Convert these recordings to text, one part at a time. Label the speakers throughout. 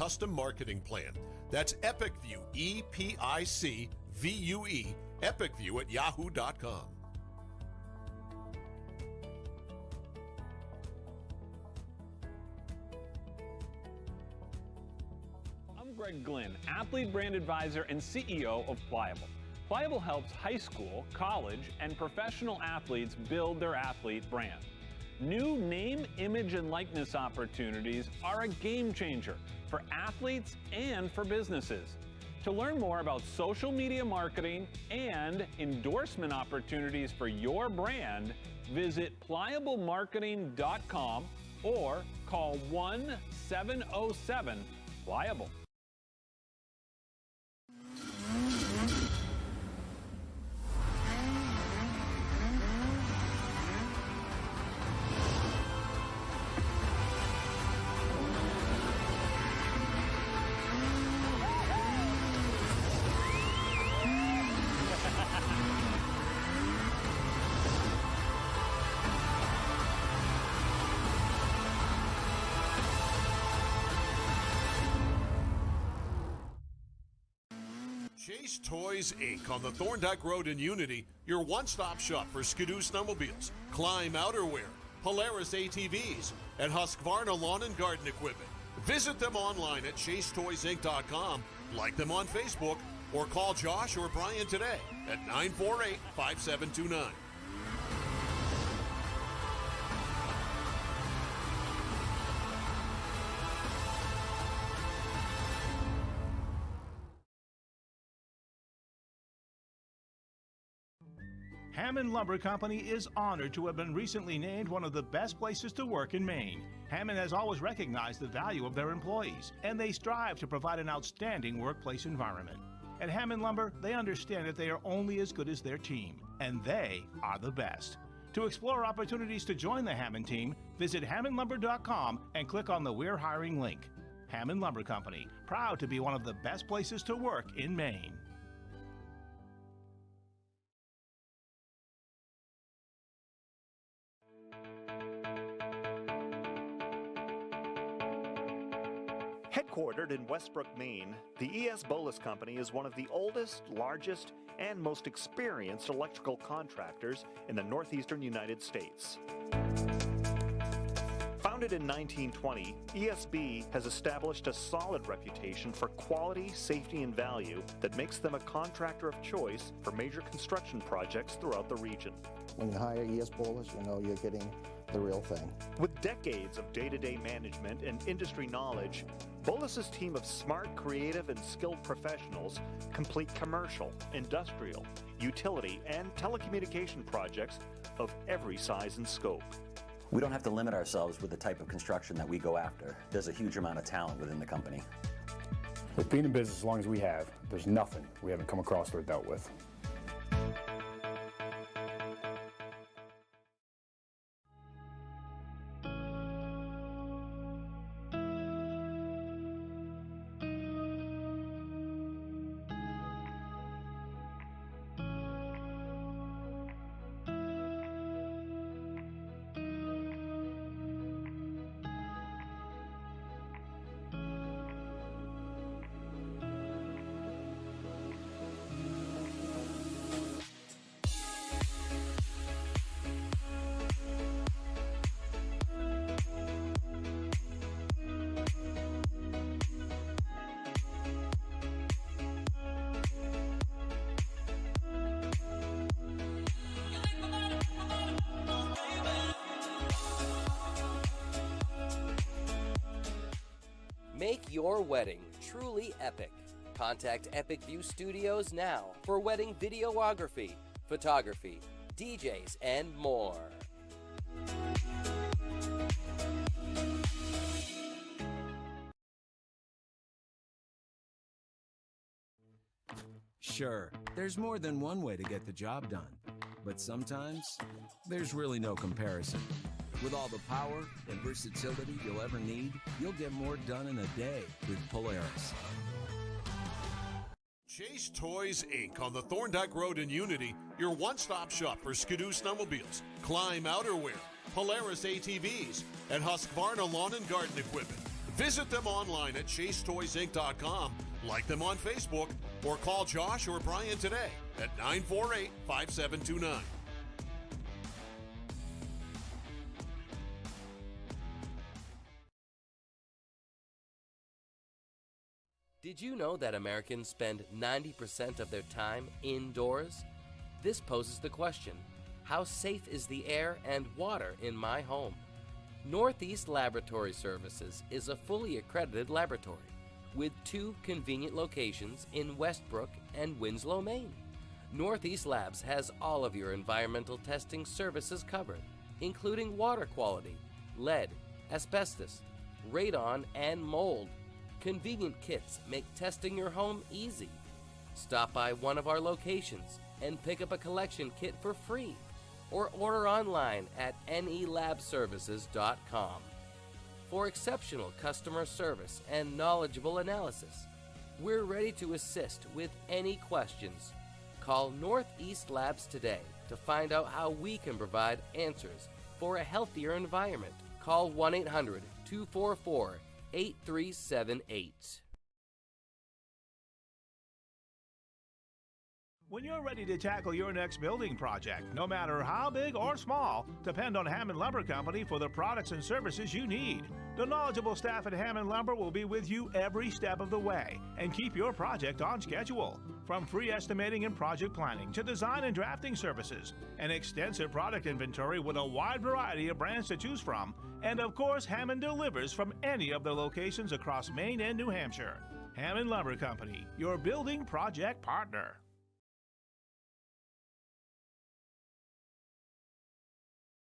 Speaker 1: custom marketing plan. That's EpicView, E-P-I-C-V-U-E, EpicView at yahoo.com.
Speaker 2: I'm Greg Glynn, Athlete Brand Advisor and CEO of Pliable. Pliable helps high school, college, and professional athletes build their athlete brand. New name, image, and likeness opportunities are a game changer for athletes and for businesses. To learn more about social media marketing and endorsement opportunities for your brand, visit pliablemarketing.com or call 1-707-PLIABLE.
Speaker 1: Chase Toys Inc. on the Thorndike Road in Unity, your one-stop shop for Skidoo snowmobiles, Climb outerwear, Polaris ATVs, and Husqvarna lawn and garden equipment. Visit them online at chasetoysinc.com, like them on Facebook, or call Josh or Brian today at 948-5729.
Speaker 3: Hammond Lumber Company is honored to have been recently named one of the best places to work in Maine. Hammond has always recognized the value of their employees, and they strive to provide an outstanding workplace environment. At Hammond Lumber, they understand that they are only as good as their team, and they are the best. To explore opportunities to join the Hammond team, visit hammondlumber.com and click on the We're Hiring link. Hammond Lumber Company, proud to be one of the best places to work in Maine.
Speaker 4: Headquartered in Westbrook, Maine, the E.S. Bolus Company is one of the oldest, largest, and most experienced electrical contractors in the northeastern United States. Founded in 1920, ESB has established a solid reputation for quality, safety, and value that makes them a contractor of choice for major construction projects throughout the region.
Speaker 5: When you hire E.S. Bolus, you know you're getting the real thing.
Speaker 4: With decades of day-to-day management and industry knowledge, Bolus's team of smart, creative, and skilled professionals complete commercial, industrial, utility, and telecommunication projects of every size and scope.
Speaker 6: We don't have to limit ourselves with the type of construction that we go after. There's a huge amount of talent within the company.
Speaker 7: With being in business as long as we have, there's nothing we haven't come across or dealt with.
Speaker 8: Make your wedding truly epic. Contact Epic View Studios now for wedding videography, photography, DJs, and more.
Speaker 9: Sure, there's more than one way to get the job done, but sometimes there's really no comparison. With all the power and versatility you'll ever need, you'll get more done in a day with Polaris.
Speaker 1: Chase Toys Inc. on the Thorndike Road in Unity, your one-stop shop for Skidoo snowmobiles, Climb outerwear, Polaris ATVs, and Husqvarna lawn and garden equipment. Visit them online at chasetoysinc.com, like them on Facebook, or call Josh or Brian today at 948-5729.
Speaker 8: Did you know that Americans spend 90% of their time indoors? This poses the question, how safe is the air and water in my home? Northeast Laboratory Services is a fully accredited laboratory with 2 convenient locations in Westbrook and Winslow, Maine. Northeast Labs has all of your environmental testing services covered, including water quality, lead, asbestos, radon, and mold. Convenient kits make testing your home easy. Stop by one of our locations and pick up a collection kit for free, or order online at nelabservices.com. For exceptional customer service and knowledgeable analysis, we're ready to assist with any questions. Call Northeast Labs today to find out how we can provide answers for a healthier environment. Call 1-800-244-8378.
Speaker 3: When you're ready to tackle your next building project, no matter how big or small, depend on Hammond Lumber Company for the products and services you need. The knowledgeable staff at Hammond Lumber will be with you every step of the way and keep your project on schedule. From free estimating and project planning to design and drafting services, an extensive product inventory with a wide variety of brands to choose from, and of course, Hammond delivers from any of their locations across Maine and New Hampshire. Hammond Lumber Company, your building project partner.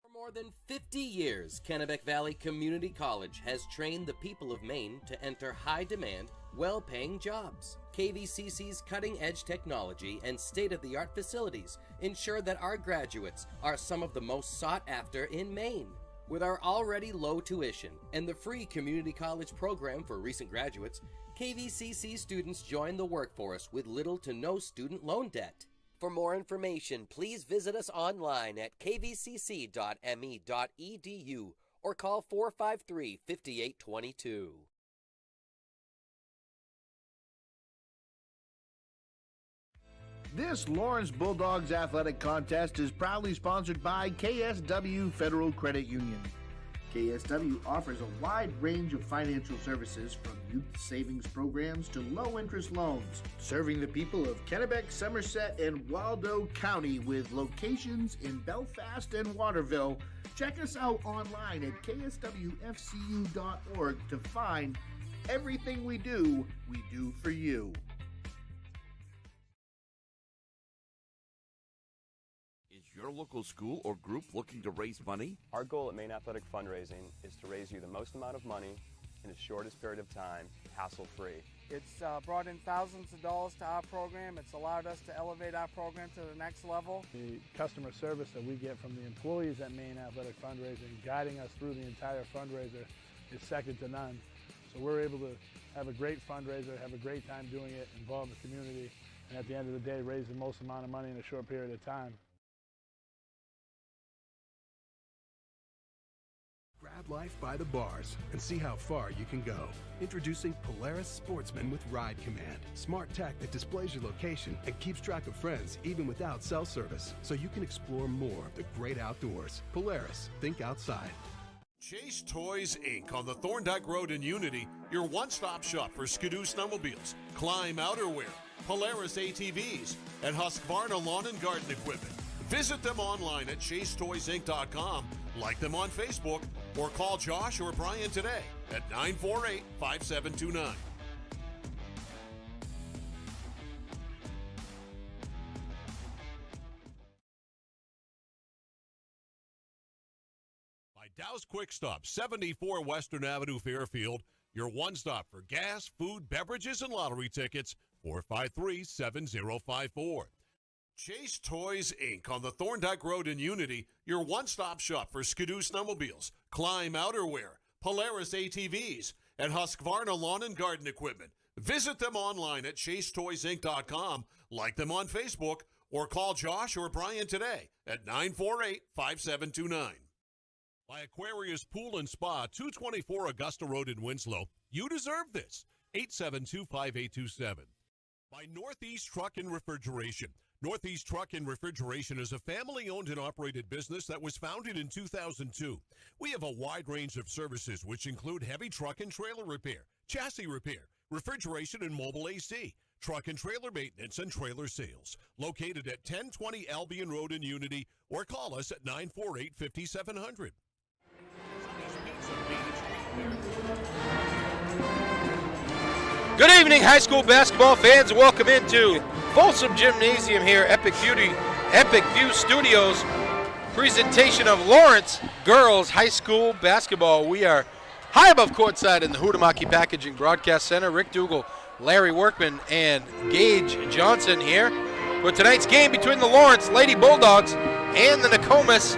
Speaker 8: For more than 50 years, Kennebec Valley Community College has trained the people of Maine to enter high-demand, well-paying jobs. KVCC's cutting-edge technology and state-of-the-art facilities ensure that our graduates are some of the most sought after in Maine. With our already low tuition and the free community college program for recent graduates, KVCC students join the workforce with little to no student loan debt. For more information, please visit us online at kvcc.me.edu or call 453-5822.
Speaker 10: This Lawrence Bulldogs Athletic Contest is proudly sponsored by KSW Federal Credit Union. KSW offers a wide range of financial services from youth savings programs to low-interest loans, serving the people of Kennebec, Somerset, and Waldo County with locations in Belfast and Waterville. Check us out online at kswfcu.org to find everything we do for you.
Speaker 11: Your local school or group looking to raise money?
Speaker 12: Our goal at Maine Athletic Fundraising is to raise you the most amount of money in the shortest period of time, hassle-free.
Speaker 13: It's brought in thousands of dollars to our program. It's allowed us to elevate our program to the next level.
Speaker 14: The customer service that we get from the employees at Maine Athletic Fundraising, guiding us through the entire fundraiser, is second to none. So we're able to have a great fundraiser, have a great time doing it, involve the community, and at the end of the day, raise the most amount of money in a short period of time.
Speaker 15: Grab life by the bars and see how far you can go. Introducing Polaris Sportsman with Ride Command. Smart tech that displays your location and keeps track of friends even without cell service, so you can explore more of the great outdoors. Polaris, think outside.
Speaker 1: Chase Toys Inc. on the Thorndike Road in Unity, your one-stop shop for Skidoo snowmobiles, climb outerwear, Polaris ATVs, and Husqvarna lawn and garden equipment. Visit them online at chasetoysinc.com, like them on Facebook, or call Josh or Brian today at 948-5729. By Dow's Quick Stop, 74 Western Avenue, Fairfield, your one-stop for gas, food, beverages, and lottery tickets, 453-7054. Chase Toys Inc. on the Thorndike Road in Unity, your one-stop shop for Skidoo snowmobiles, climb outerwear, Polaris ATVs, and Husqvarna lawn and garden equipment. Visit them online at chasetoysinc.com, like them on Facebook, or call Josh or Brian today at 948-5729. By Aquarius Pool and Spa, 224 Augusta Road in Winslow. You deserve this. 872-5827. By Northeast Truck and Refrigeration. Northeast Truck and Refrigeration is a family-owned and operated business that was founded in 2002. We have a wide range of services which include heavy truck and trailer repair, chassis repair, refrigeration and mobile AC, truck and trailer maintenance and trailer sales. Located at 1020 Albion Road in Unity, or call us at 948-5700.
Speaker 16: Good evening, high school basketball fans. Welcome into Folsom Gymnasium here, Epic View Studios. Presentation of Lawrence Girls High School Basketball. We are high above courtside in the Huhtamaki Packaging Broadcast Center. Rick Dougal, Larry Workman, and Gage Johnson here for tonight's game between the Lawrence Lady Bulldogs and the Nokomis.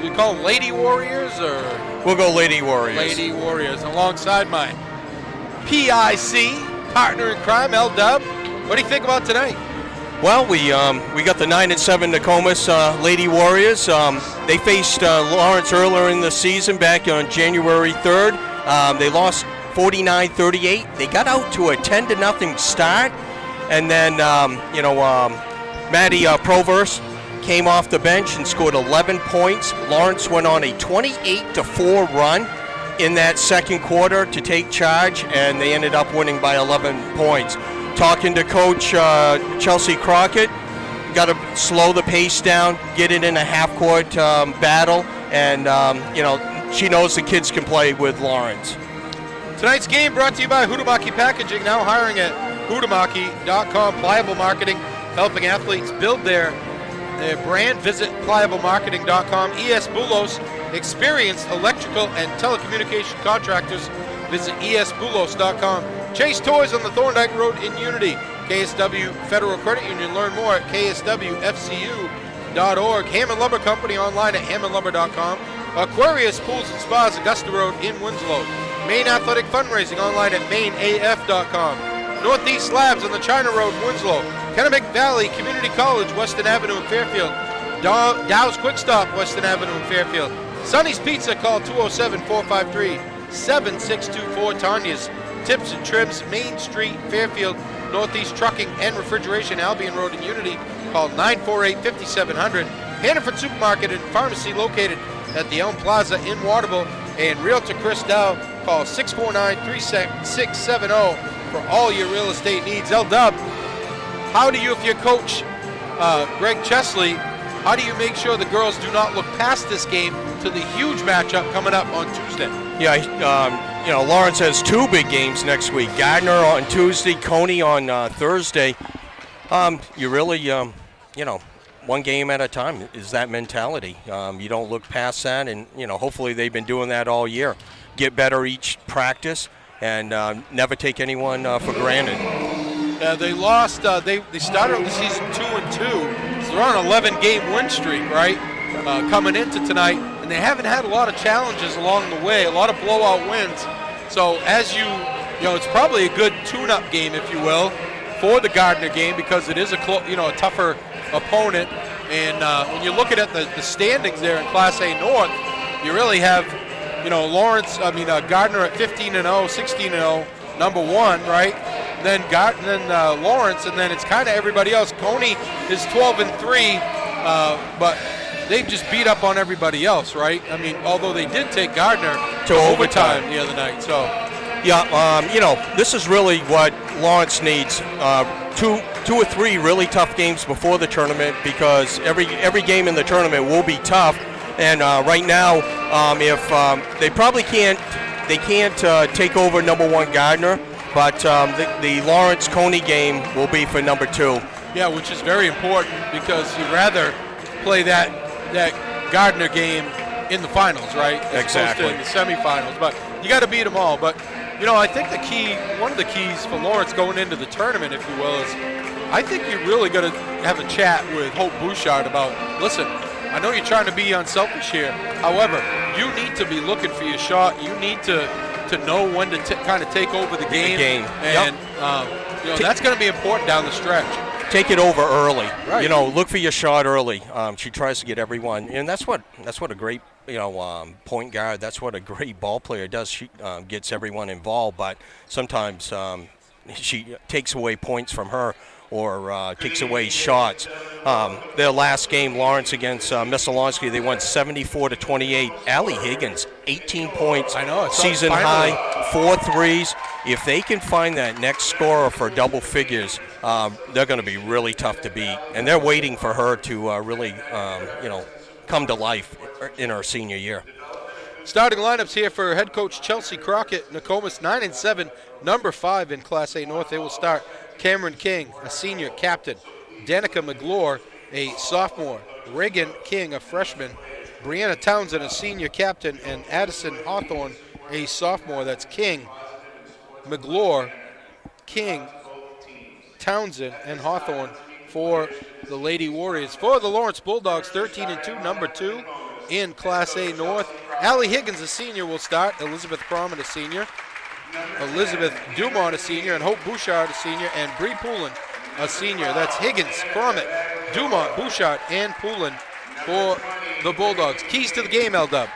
Speaker 16: We call them Lady Warriors, or
Speaker 17: we'll go Lady Warriors.
Speaker 16: Lady Warriors, alongside my PIC partner in crime, L-Dub. What do you think about tonight?
Speaker 17: Well, we got the 9-7 Nokomis Lady Warriors. They faced Lawrence earlier in the season, back on January 3rd. They lost 49-38. They got out to a 10-0 start, and then Maddie Proverse came off the bench and scored 11 points. Lawrence went on a 28-4 run in that second quarter to take charge, and they ended up winning by 11 points. Talking to Coach Chelsea Crockett, got to slow the pace down, get it in a half-court battle, and she knows the kids can play with Lawrence.
Speaker 16: Tonight's game brought to you by Huhtamaki Packaging, now hiring at Huhtamaki.com. Pliable Marketing, helping athletes build their brand. Visit pliablemarketing.com. ES Boulos, experienced electrical and telecommunication contractors. Visit esboulos.com. Chase Toys on the Thorndike Road in Unity. KSW Federal Credit Union. Learn more at kswfcu.org. Hammond Lumber Company online at hammondlumber.com. Aquarius Pools and Spas, Augusta Road in Winslow. Maine Athletic Fundraising online at mainaf.com. Northeast Labs on the China Road in Winslow. Kennebec Valley Community College, Weston Avenue in Fairfield. Dow's Quick Stop, Weston Avenue in Fairfield. Sonny's Pizza, call 207-453-7624. Tanya's Tips and Trims, Main Street, Fairfield. Northeast Trucking and Refrigeration, Albion Road in Unity, call 948-5700. Hannaford Supermarket and Pharmacy, located at the Elm Plaza in Waterville. And Realtor Chris Dow, call 649-3670 for all your real estate needs. L-Dub, how do you, if you're Coach Greg Chesley, how do you make sure the girls do not look past this game to the huge matchup coming up on Tuesday?
Speaker 17: Yeah, Lawrence has two big games next week. Gardner on Tuesday, Coney on Thursday. You really, one game at a time is that mentality. You don't look past that, and, hopefully they've been doing that all year. Get better each practice, and never take anyone for granted.
Speaker 16: They lost, they started the season 2-2, so they're on an 11-game win streak, right, coming into tonight, and they haven't had a lot of challenges along the way, a lot of blowout wins. So as it's probably a good tune-up game, if you will, for the Gardner game, because it is a tougher opponent. And when you're looking at the standings there in Class A North, you really have, Gardner at 15-0, 16-0, number one, right? Then Lawrence, and then it's kind of everybody else. Coney is 12-3, but they've just beat up on everybody else, right? I mean, although they did take Gardner to overtime the other night. So,
Speaker 17: yeah, this is really what Lawrence needs. Two or three really tough games before the tournament, because every game in the tournament will be tough. And right now, if they probably can't take over number one Gardner, but the Lawrence-Coney game will be for number two.
Speaker 16: Yeah, which is very important, because you'd rather play that Gardner game in the finals, right?
Speaker 17: Exactly.
Speaker 16: In the semifinals, but you got to beat them all. But I think one of the keys for Lawrence going into the tournament, if you will, is I think you're really going to have a chat with Hope Bouchard about, listen, I know you're trying to be unselfish here. However, you need to be looking for your shot. You need to know when to kind of take over the game. And that's going to be important down the stretch.
Speaker 17: Take it over early.
Speaker 16: Right.
Speaker 17: Look for your shot early. She tries to get everyone, and that's what a great point guard. That's what a great ball player does. She gets everyone involved, but sometimes she takes away points from her or takes away shots. Their last game, Lawrence against Missalonsky, they won 74-28. Allie Higgins, 18 points, season high, 4 threes. If they can find that next scorer for double figures, they're going to be really tough to beat. And they're waiting for her to really, come to life in her senior year.
Speaker 16: Starting lineups here for head coach Chelsea Crockett. Nokomis 9-7, number 5 in Class A North. They will start Cameron King, a senior captain. Danica McGlure, a sophomore. Reagan King, a freshman. Brianna Townsend, a senior captain. And Addison Hawthorne, a sophomore. That's King, McGlure, King, Townsend, and Hawthorne for the Lady Warriors. For the Lawrence Bulldogs, 13-2, number 2 in Class A North. Allie Higgins, a senior, will start. Elizabeth Croman, a senior. Elizabeth Dumont, a senior, and Hope Bouchard, a senior, and Bree Poulin, a senior. That's Higgins, Croman, Dumont, Bouchard, and Poulin for the Bulldogs. Keys to the game, L-Dub.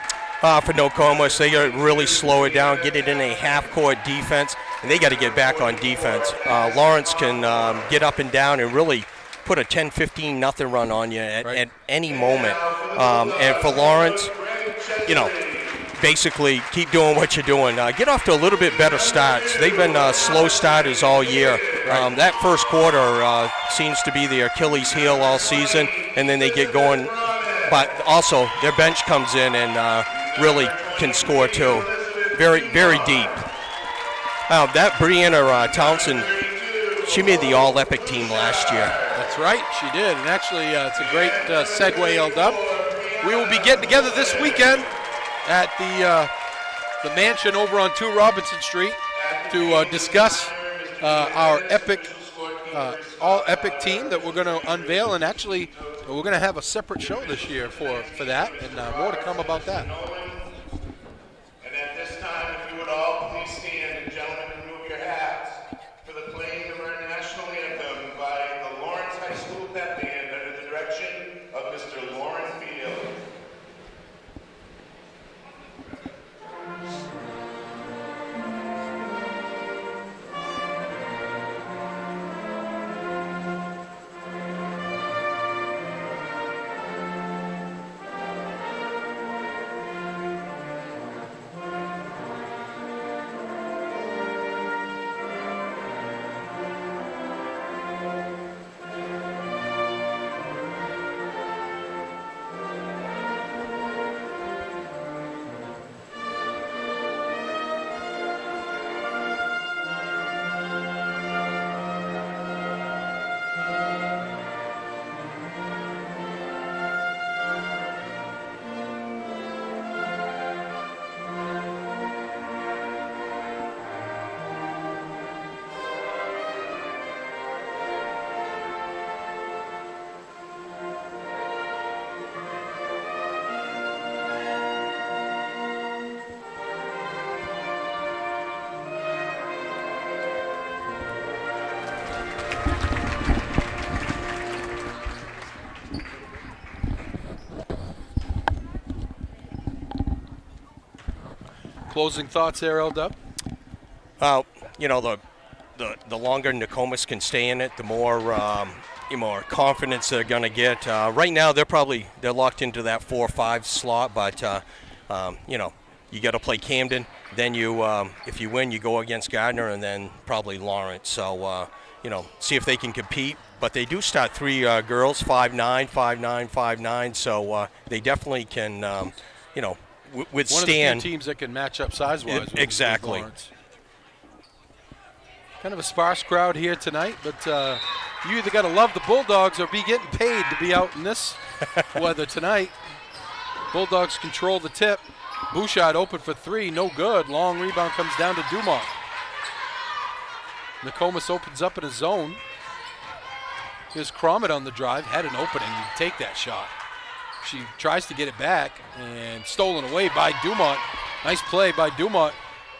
Speaker 17: For Nokomis, they got to really slow it down, get it in a half-court defense, and they got to get back on defense. Lawrence can get up and down and really put a 10-15 nothing run on you at any moment. And for Lawrence, basically keep doing what you're doing. Get off to a little bit better starts. They've been slow starters all year. That first quarter seems to be their Achilles heel all season, and then they get going. But also their bench comes in and really can score too. Very, very deep. That Brianna Townsend, she made the All-Epic team last year.
Speaker 16: That's right, she did. And actually, it's a great segue, L-Dub. We will be getting together this weekend at the mansion over on 2 Robinson Street to discuss our all-epic team that we're going to unveil. And actually, we're going to have a separate show this year for that, and more to come about that.
Speaker 18: And at this time, if you would all please stand, and gentlemen, remove your hats for the playing of our national anthem by the Lawrence High School Pep Band under the direction of Mr. Lauren Field.
Speaker 16: Closing thoughts there, L-Dub?
Speaker 17: The longer Nokomis can stay in it, the more confidence they're going to get. Right now, they're locked into that 4-5 slot, but you got to play Camden. Then if you win, you go against Gardner, and then probably Lawrence. So see if they can compete. But they do start 3 girls, 5'9", 5'9", 5'9". So they definitely can, withstand.
Speaker 16: One of the few teams that can match up size-wise.
Speaker 17: Exactly.
Speaker 16: With Lawrence. Kind of a sparse crowd here tonight, but you either got to love the Bulldogs or be getting paid to be out in this weather tonight. Bulldogs control the tip. Bouchard open for 3, no good. Long rebound comes down to Dumont. Nokomis opens up in a zone. Here's Crommett on the drive, had an opening, you take that shot. She tries to get it back and stolen away by Dumont. Nice play by Dumont.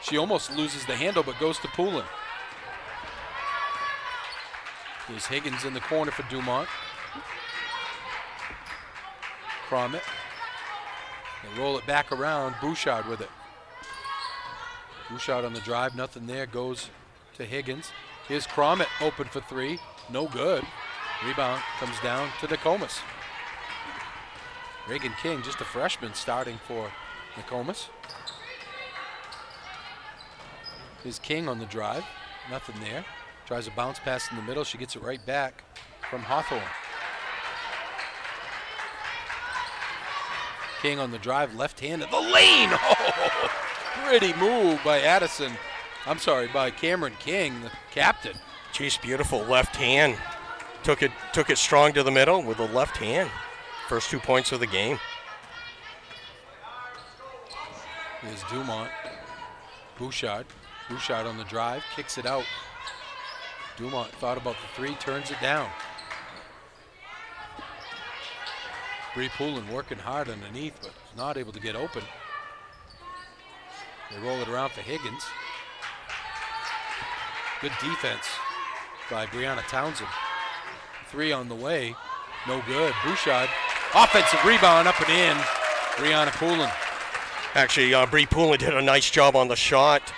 Speaker 16: She almost loses the handle but goes to Poulin. Here's Higgins in the corner for Dumont. Crommett. They roll it back around. Bouchard with it. Bouchard on the drive, nothing there. Goes to Higgins. Here's Crommett open for three. No good. Rebound comes down to Nokomis. Reagan King, just a freshman, starting for Nokomis. Here's King on the drive. Nothing there. Tries a bounce pass in the middle. She gets it right back from Hawthorne. King on the drive, left-handed. The lane! Oh, pretty move by by Cameron King, the captain.
Speaker 17: Geez, beautiful left hand. Took it strong to the middle with the left hand. First 2 points of the game.
Speaker 16: Here's Dumont. Bouchard on the drive, kicks it out. Dumont thought about the three, turns it down. Bree Poulin working hard underneath, but not able to get open. They roll it around for Higgins. Good defense by Brianna Townsend. Three on the way, no good. Bouchard, offensive rebound up and in. Brianna Poulin.
Speaker 17: Actually, Bree Poulin did a nice job on the shot.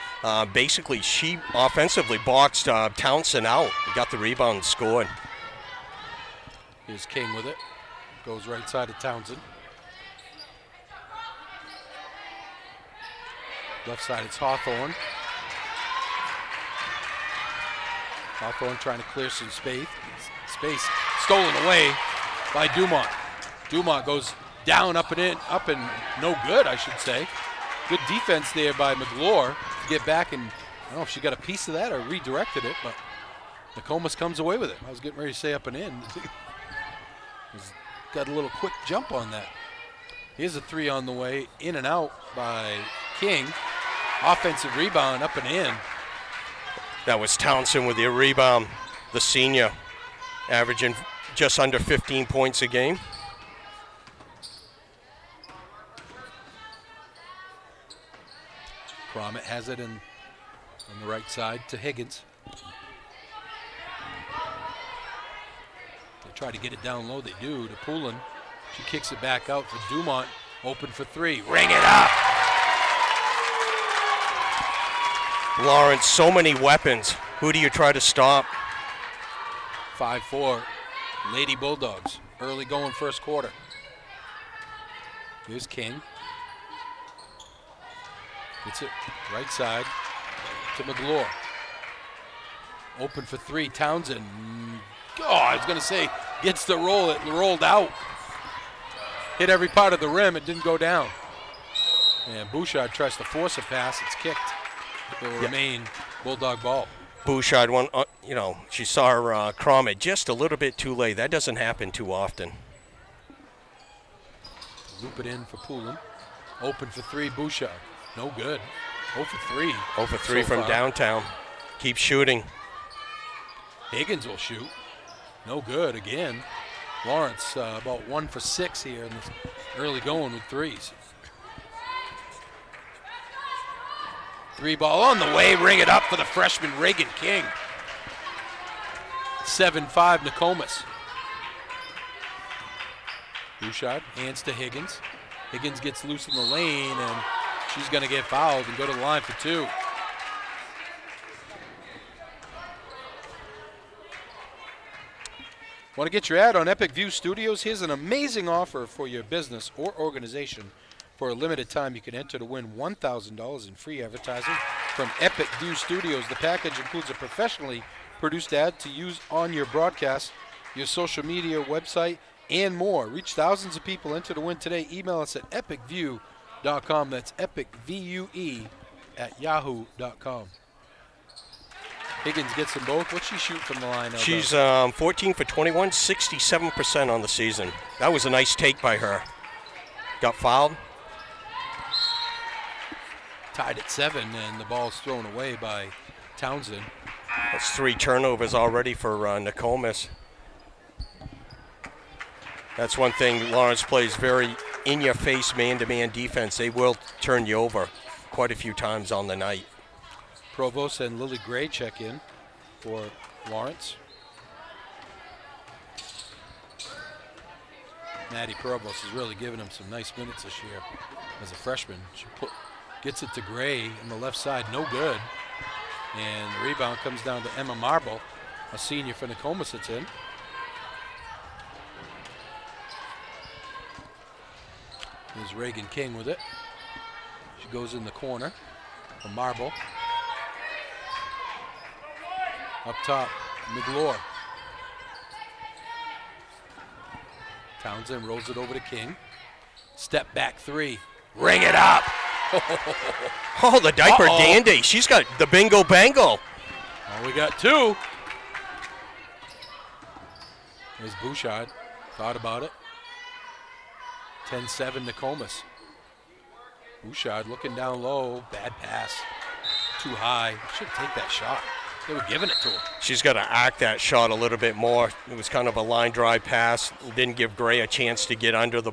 Speaker 17: Basically, she offensively boxed Townsend out. Got the rebound and scored.
Speaker 16: Here's King with it. Goes right side of Townsend. Left side, it's Hawthorne. Hawthorne trying to clear some space. Stolen away by Dumont. Dumont goes down, up and no good, I should say. Good defense there by McGlure to get back, and I don't know if she got a piece of that or redirected it, but Nokomis comes away with it. I was getting ready to say up and in. Got a little quick jump on that. Here's a three on the way, in and out by King. Offensive rebound up and in.
Speaker 17: That was Townsend with the rebound, the senior, averaging just under 15 points a game.
Speaker 16: Crommett has it on the right side to Higgins. They try to get it down low, they do, to Poulin. She kicks it back out for Dumont, open for three. Ring it up!
Speaker 17: Lawrence, so many weapons. Who do you try to stop?
Speaker 16: 5-4, Lady Bulldogs. Early going first quarter. Here's King. Gets it right side to McGlure. Open for three, Townsend. Oh, I was going to say, gets the roll. It rolled out. Hit every part of the rim. It didn't go down. And Bouchard tries to force a pass. It's kicked. It will remain Bulldog ball.
Speaker 17: Bouchard, she saw her Crommett just a little bit too late. That doesn't happen too often.
Speaker 16: Loop it in for Poulin. Open for three, Bouchard. No good. 0 for 3.
Speaker 17: 0 for 3
Speaker 16: so
Speaker 17: from
Speaker 16: far.
Speaker 17: downtown. Keep shooting.
Speaker 16: Higgins will shoot. No good again. Lawrence about 1 for 6 here in this early going with threes. Three ball on the way. Ring it up for the freshman Reagan King. 7-5 Nokomis. Bouchard hands to Higgins. Higgins gets loose in the lane, and she's going to get fouled and go to the line for two. Want to get your ad on Epic View Studios? Here's an amazing offer for your business or organization. For a limited time, you can enter to win $1,000 in free advertising from Epic View Studios. The package includes a professionally produced ad to use on your broadcast, your social media, website, and more. Reach thousands of people. Enter to win today. Email us at epicview.com. That's epicvue@yahoo.com. Higgins gets them both. What's she shoot from the line?
Speaker 17: She's 14 for 21, 67% on the season. That was a nice take by her. Got fouled.
Speaker 16: Tied at 7, and the ball's thrown away by Townsend.
Speaker 17: That's 3 turnovers already for Nokomis. That's one thing. Lawrence plays very in-your-face man-to-man defense. They will turn you over quite a few times on the night.
Speaker 16: Provost and Lily Gray check in for Lawrence. Maddie Provost has really given him some nice minutes this year as a freshman. She gets it to Gray on the left side, no good. And the rebound comes down to Emma Marble, a senior for Nokomis that's in. Here's Reagan King with it. She goes in the corner for Marble. Up top, McGlure. Townsend rolls it over to King. Step back three. Ring it up.
Speaker 17: Oh, the diaper dandy. She's got the bingo bango.
Speaker 16: Oh, we got two. There's Bouchard. Thought about it. 10-7 Nokomis. Bouchard looking down low. Bad pass. Too high. Should take that shot. They were giving it to her.
Speaker 17: She's got to act that shot a little bit more. It was kind of a line drive pass. Didn't give Gray a chance to get under the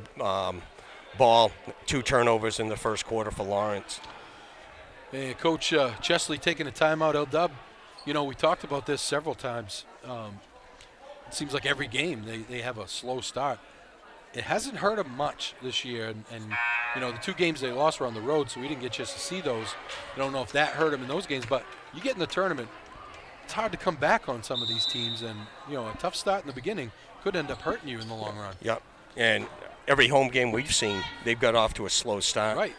Speaker 17: ball. 2 turnovers in the first quarter for Lawrence.
Speaker 16: Hey, Coach Chesley taking a timeout, L-Dub. You know, we talked about this several times. It seems like every game they have a slow start. It hasn't hurt them much this year, and you know, the 2 games they lost were on the road, so we didn't get a chance to see those. I don't know if that hurt them in those games, but you get in the tournament, it's hard to come back on some of these teams, and you know, a tough start in the beginning could end up hurting you in the long run.
Speaker 17: Yep, and every home game we've seen, they've got off to a slow start.
Speaker 16: Right.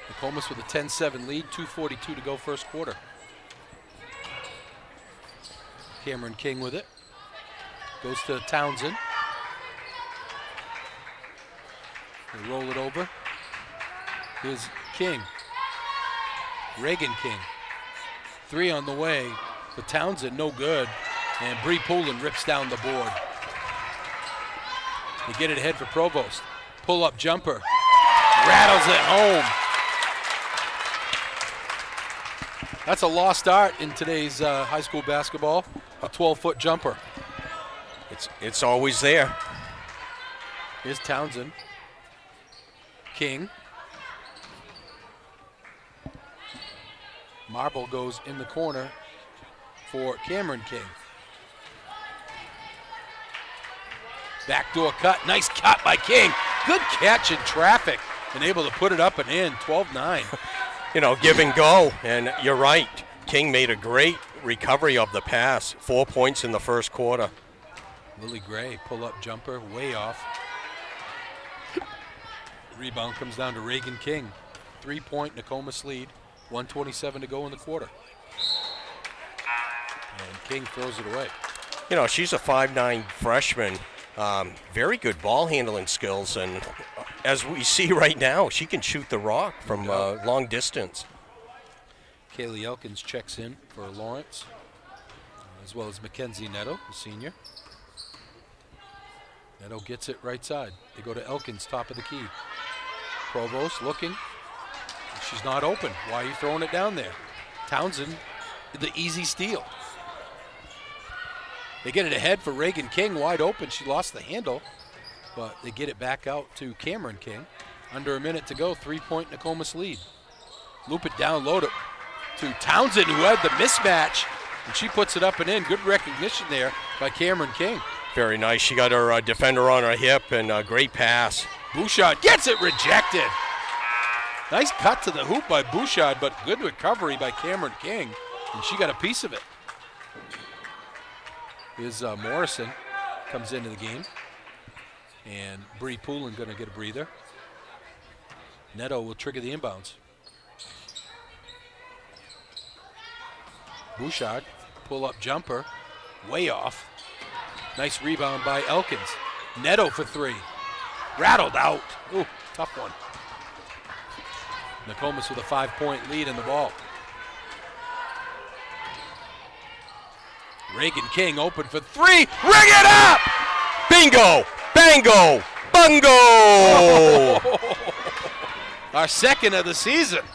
Speaker 16: Nokomis with a 10-7 lead, 2:42 to go first quarter. Cameron King with it. Goes to Townsend. They roll it over. Here's King. Reagan King. 3 on the way. For Townsend, no good. And Bree Poulin rips down the board. They get it ahead for Provost. Pull-up jumper. Rattles it home. That's a lost art in today's high school basketball. A 12-foot jumper.
Speaker 17: It's always there.
Speaker 16: Here's Townsend. King. Marble goes in the corner for Cameron King. Backdoor cut. Nice cut by King. Good catch in traffic. And able to put it up and in. 12-9.
Speaker 17: You know, give and go. And you're right. King made a great recovery of the pass. 4 points in the first quarter.
Speaker 16: Lily Gray, pull-up jumper, way off. Rebound comes down to Reagan King. 3-point Nokomis lead, 1:27 to go in the quarter. And King throws it away.
Speaker 17: You know, she's a 5'9" freshman. Very good ball handling skills, and as we see right now, she can shoot the rock from long distance.
Speaker 16: Kaylee Elkins checks in for Lawrence, as well as Mackenzie Netto, the senior. Netto gets it right side. They go to Elkins, top of the key. Provost looking. She's not open. Why are you throwing it down there? Townsend, the easy steal. They get it ahead for Reagan King, wide open. She lost the handle, but they get it back out to Cameron King. Under a minute to go, 3-point Nokomis lead. Loop it down low to Townsend, who had the mismatch, and she puts it up and in. Good recognition there by Cameron King.
Speaker 17: Very nice. She got her defender on her hip, and a great pass.
Speaker 16: Bouchard gets it rejected. Nice cut to the hoop by Bouchard, but good recovery by Cameron King, and she got a piece of it. Here's Morrison, comes into the game, and Bree Poulin going to get a breather. Netto will trigger the inbounds. Bouchard, pull-up jumper, way off. Nice rebound by Elkins. Netto for 3. Rattled out. Ooh, tough one. Nokomis with a 5-point lead in the ball. Reagan King open for 3. Ring it up!
Speaker 17: Bingo! Bango! Bungo!
Speaker 16: Oh. Our second of the season.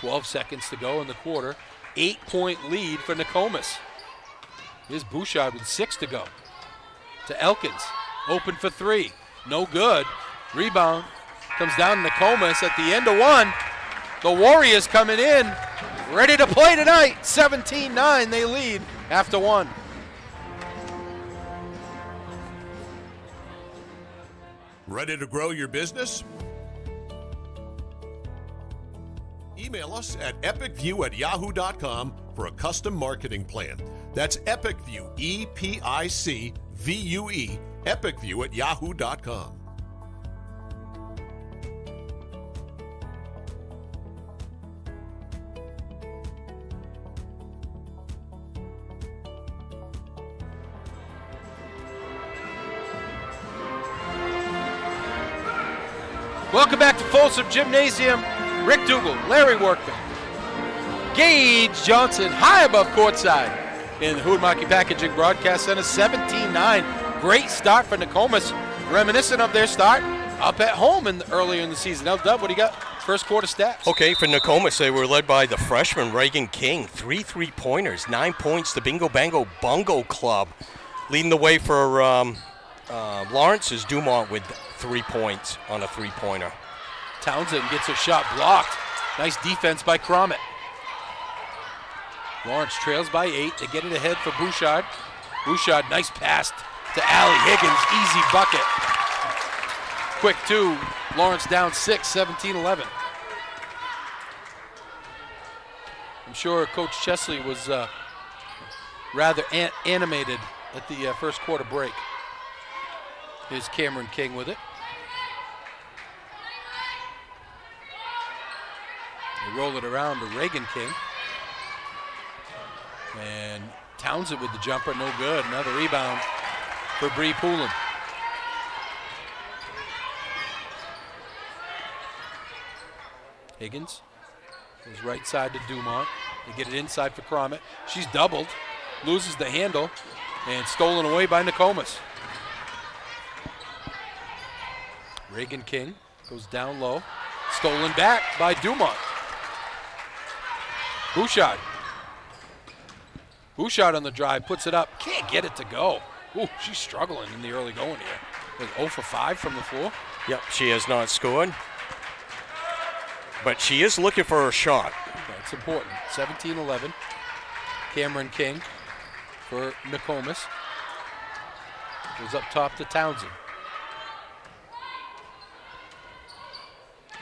Speaker 16: .12 seconds to go in the quarter. 8-point lead for Nokomis. Here's Bouchard with 6 to go. To Elkins. Open for 3. No good. Rebound comes down to Nokomis at the end of 1. The Warriors coming in. ready to play tonight. 17-9, they lead after one.
Speaker 1: Ready to grow your business? Email us at epicview@yahoo.com for a custom marketing plan. That's EpicView, EPICVUE, epicview@yahoo.com.
Speaker 16: Welcome back to Folsom Gymnasium. Rick Dougal, Larry Workman, Gage Johnson, high above courtside in the Hood-Markey Packaging Broadcast Center. 17-9. Great start for Nokomis, reminiscent of their start up at home earlier in the season. L-Dub, what do you got? First quarter stats.
Speaker 17: Okay, for Nokomis, they were led by the freshman Reagan King. 3 3-pointers, 9 points. The Bingo Bango Bungo Club. Leading the way for Lawrence is Dumont with 3 points on a 3-pointer.
Speaker 16: Townsend gets a shot blocked. Nice defense by Cromit. Lawrence trails by 8. They get it ahead for Bouchard. Bouchard, nice pass to Allie Higgins. Easy bucket. Quick 2. Lawrence down 6, 17-11. I'm sure Coach Chesley was rather animated at the first quarter break. Here's Cameron King with it. They roll it around to Reagan King. And Townsend with the jumper, no good. Another rebound for Bree Poulin. Higgins goes right side to Dumont. They get it inside for Cromit. She's doubled, loses the handle, and stolen away by Nokomis. Reagan King goes down low, stolen back by Dumont. Bouchard. Bouchard on the drive, puts it up, can't get it to go. Ooh, she's struggling in the early going here. Like 0 for 5 from the floor.
Speaker 17: Yep, she has not scored. But she is looking for a shot.
Speaker 16: That's important. 17-11. Cameron King for Nokomis. Goes up top to Townsend.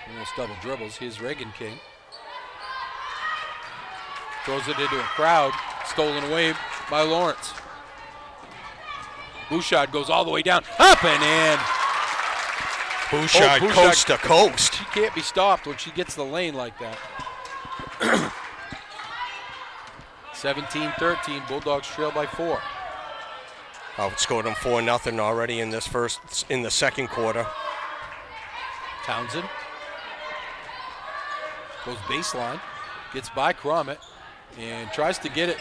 Speaker 16: Almost double dribbles. Here's Reagan King. Throws it into a crowd. Stolen away by Lawrence. Bouchard goes all the way down. Up and in.
Speaker 17: Bouchard coast to coast.
Speaker 16: She can't be stopped when she gets the lane like that. 17-13. Bulldogs trail by 4.
Speaker 17: Outscored them 4-0 already in the second quarter.
Speaker 16: Townsend goes baseline, gets by Cromit, and tries to get it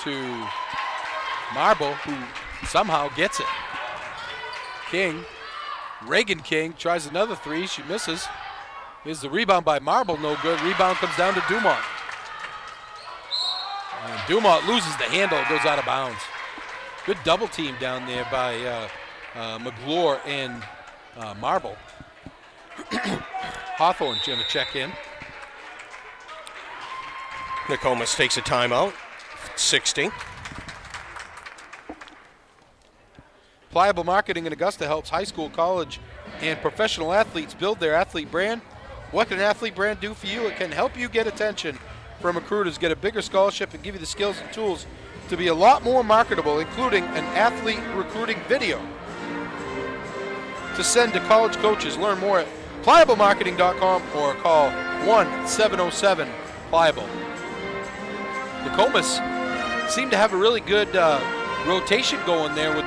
Speaker 16: to Marble, who somehow gets it. King, Reagan King tries another 3, she misses. Here's the rebound by Marble, no good. Rebound comes down to Dumont. And Dumont loses the handle, goes out of bounds. Good double team down there by McGlure and Marble. Hawthorne's going to check in.
Speaker 17: Nokomis takes a timeout. 60.
Speaker 16: Pliable Marketing in Augusta helps high school, college, and professional athletes build their athlete brand. What can an athlete brand do for you? It can help you get attention from recruiters, get a bigger scholarship, and give you the skills and tools to be a lot more marketable, including an athlete recruiting video to send to college coaches. Learn more at pliablemarketing.com or call 1-707-PLIABLE. Nokomis seemed to have a really good rotation going there with,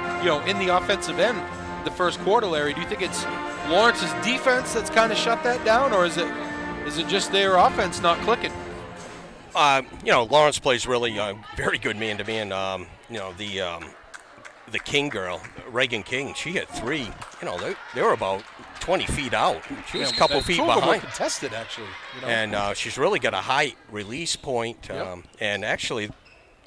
Speaker 16: in the offensive end the first quarter, Larry. Do you think it's Lawrence's defense that's kind of shut that down, or is it just their offense not clicking?
Speaker 17: Lawrence plays really very good man-to-man. The King girl, Reagan King, she hit 3. They were about 20 feet out. She was a couple feet behind.
Speaker 16: Two of them were contested, actually.
Speaker 17: And she's really got a high release point. And actually,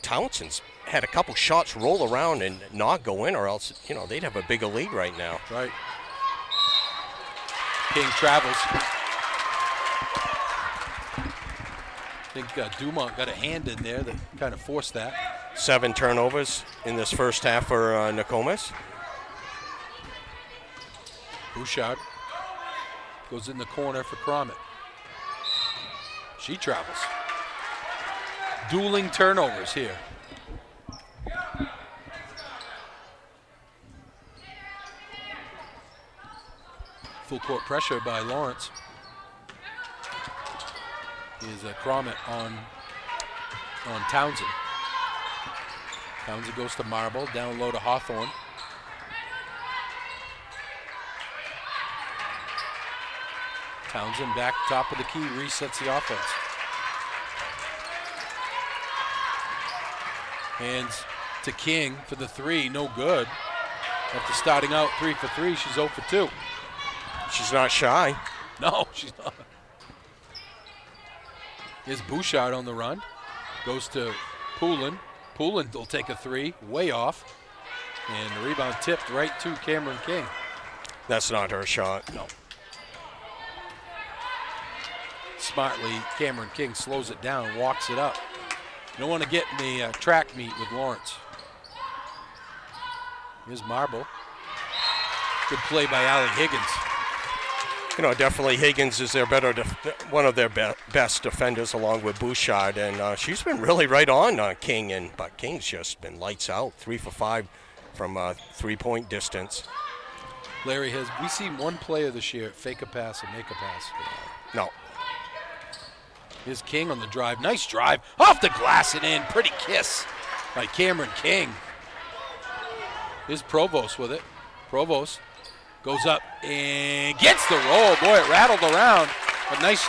Speaker 17: Townsend's had a couple shots roll around and not go in, or else, they'd have a bigger lead right now.
Speaker 16: Right. King travels. think Dumont got a hand in there that kind of forced that.
Speaker 17: 7 turnovers in this first half for Nokomis.
Speaker 16: Bouchard goes in the corner for Cromit. She travels. Dueling turnovers here. Full court pressure by Lawrence. Is Cromit on Townsend. Townsend goes to Marble, down low to Hawthorne. Townsend back top of the key, resets the offense. Hands to King for the 3, no good. After starting out 3 for 3, she's 0 for 2.
Speaker 17: She's not shy.
Speaker 16: No, she's not. Here's Bouchard on the run. Goes to Poulin. Poulin will take a 3, way off. And the rebound tipped right to Cameron King.
Speaker 17: That's not her shot.
Speaker 16: No. Smartly, Cameron King slows it down, walks it up. You don't want to get in the track meet with Lawrence. Here's Marble. Good play by Allie Higgins.
Speaker 17: You know, definitely Higgins is their one of their best defenders along with Bouchard, and she's been really right on King, but King's just been lights out, 3 for 5 from 3-point distance.
Speaker 16: Larry, we seen one player this year fake a pass and make a pass?
Speaker 17: No.
Speaker 16: Here's King on the drive. Nice drive. Off the glass and in. Pretty kiss by Cameron King. Here's Provost with it. Provost goes up and gets the roll. Boy, it rattled around. But nice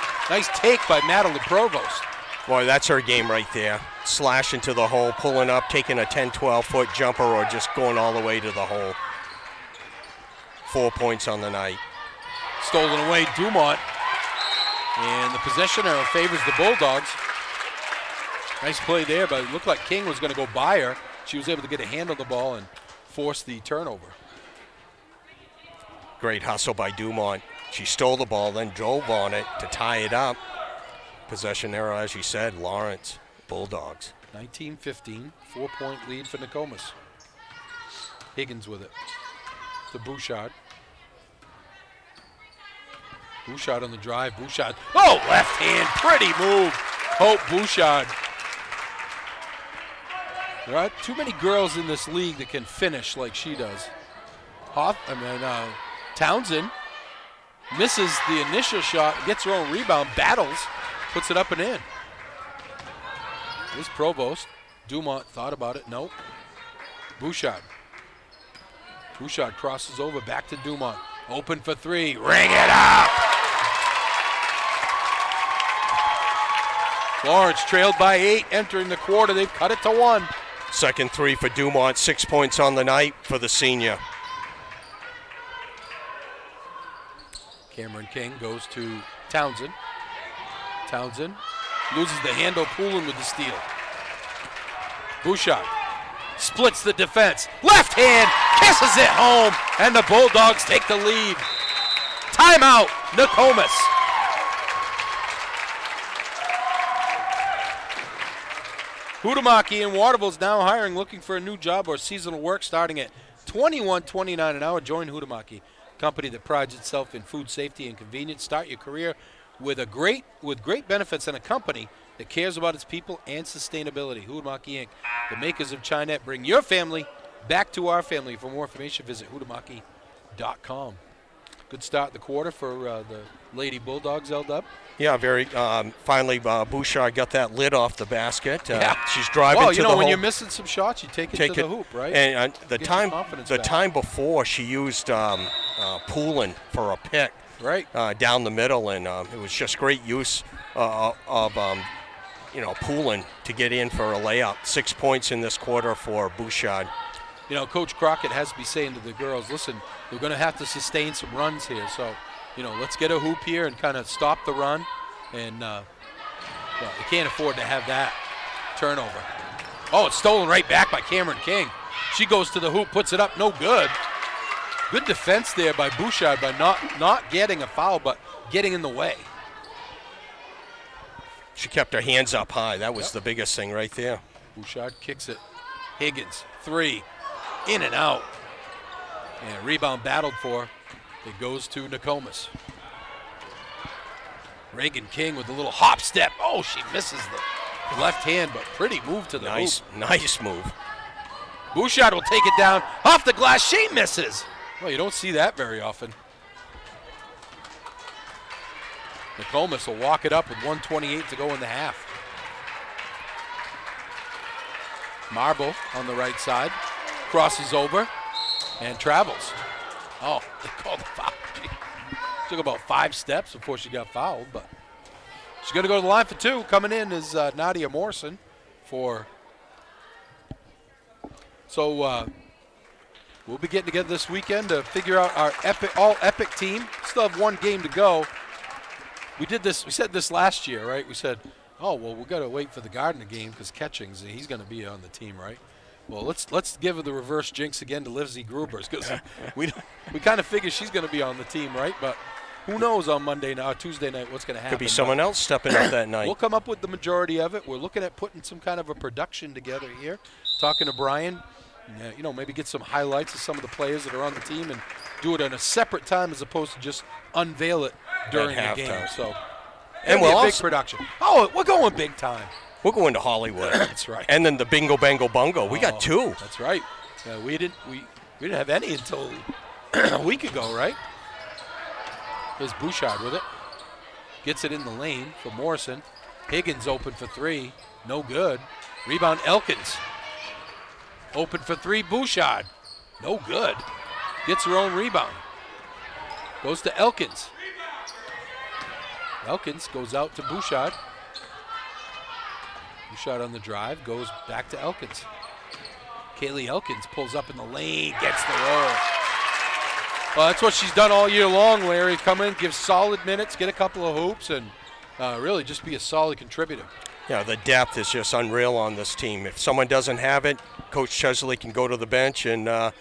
Speaker 16: take by Madeline Provost.
Speaker 17: Boy, that's her game right there. Slash into the hole, pulling up, taking a 10, 12-foot jumper, or just going all the way to the hole. 4 points on the night.
Speaker 16: Stolen away, Dumont. And the possession arrow favors the Bulldogs. Nice play there, but it looked like King was going to go by her. She was able to get a hand on the ball and force the turnover.
Speaker 17: Great hustle by Dumont. She stole the ball, then drove on it to tie it up. Possession arrow, as you said, Lawrence, Bulldogs.
Speaker 16: 19-15, 4-point lead for Nokomis. Higgins with it to Bouchard. Bouchard on the drive. Bouchard. Oh, left hand. Pretty move. Hope Bouchard. There aren't too many girls in this league that can finish like she does. Townsend misses the initial shot, gets her own rebound, battles, puts it up and in. Here's Provost. Dumont thought about it. Nope. Bouchard. Bouchard crosses over back to Dumont. Open for 3. Ring it up. Lawrence trailed by 8 entering the quarter. They've cut it to 1.
Speaker 17: Second 3 for Dumont, 6 points on the night for the senior.
Speaker 16: Cameron King goes to Townsend. Townsend loses the handle. Poulin with the steal. Bouchard splits the defense. Left hand kisses it home, and the Bulldogs take the lead. Timeout, Nokomis. Huhtamaki in Waterville is now hiring, looking for a new job or seasonal work starting at $21.29 an hour. Join Huhtamaki, company that prides itself in food safety and convenience. Start your career with great benefits and a company that cares about its people and sustainability. Huhtamaki Inc., the makers of Chinette, bring your family back to our family. For more information, visit huhtamaki.com. Good start the quarter for the Lady Bulldogs, L-Dub.
Speaker 17: Yeah, very. Finally, Bouchard got that lid off the basket.
Speaker 16: Yeah.
Speaker 17: She's driving
Speaker 16: to
Speaker 17: the
Speaker 16: when
Speaker 17: hole.
Speaker 16: you're missing some shots, you take it to the hoop, right?
Speaker 17: And the time before, she used Poulin for a pick,
Speaker 16: right,
Speaker 17: down the middle, and it was just great use of Poulin to get in for a layup. 6 points in this quarter for Bouchard.
Speaker 16: You know, Coach Crockett has to be saying to the girls, listen, we're going to have to sustain some runs here. So, let's get a hoop here and kind of stop the run. And you can't afford to have that turnover. Oh, it's stolen right back by Cameron King. She goes to the hoop, puts it up, no good. Good defense there by Bouchard by not getting a foul, but getting in the way.
Speaker 17: She kept her hands up high. That was the biggest thing right there.
Speaker 16: Bouchard kicks it. Higgins, 3, in and out. And rebound battled for. It goes to Nokomis. Reagan King with a little hop step. Oh, she misses the left hand, but pretty move to the hoop.
Speaker 17: Nice move.
Speaker 16: Bouchard will take it down off the glass. She misses. Well, you don't see that very often. Nokomis will walk it up with 1:28 to go in the half. Marble on the right side, crosses over and travels. Oh, they called the foul. She took about 5 steps before she got fouled, but she's going to go to the line for 2. Coming in is Nadia Morrison for. So we'll be getting together this weekend to figure out our all-epic team. Still have 1 game to go. We said this last year, right? We said, oh, well, we've got to wait for the Gardner game because Ketchings, he's going to be on the team, right? Well, let's give her the reverse jinx again to Livesey Grubers because we kind of figure she's going to be on the team, right? But who knows on Tuesday night what's going to happen.
Speaker 17: Could be someone else stepping up that night.
Speaker 16: We'll come up with the majority of it. We're looking at putting some kind of a production together here, talking to Brian, maybe get some highlights of some of the players that are on the team and do it at a separate time as opposed to just unveil it during the game. So, and we'll big production. Oh, we're going big time.
Speaker 17: We're going to Hollywood.
Speaker 16: That's right.
Speaker 17: And then the Bingo Bango Bungo. We got 2.
Speaker 16: That's right. We didn't have any until a week ago, right? There's Bouchard with it. Gets it in the lane for Morrison. Higgins open for 3. No good. Rebound Elkins. Open for 3. Bouchard. No good. Gets her own rebound. Goes to Elkins. Elkins goes out to Bouchard. Bouchard on the drive, goes back to Elkins. Kaylee Elkins pulls up in the lane, gets the roll. Well, that's what she's done all year long, Larry. Come in, give solid minutes, get a couple of hoops, and really just be a solid contributor.
Speaker 17: Yeah, the depth is just unreal on this team. If someone doesn't have it, Coach Chesley can go to the bench and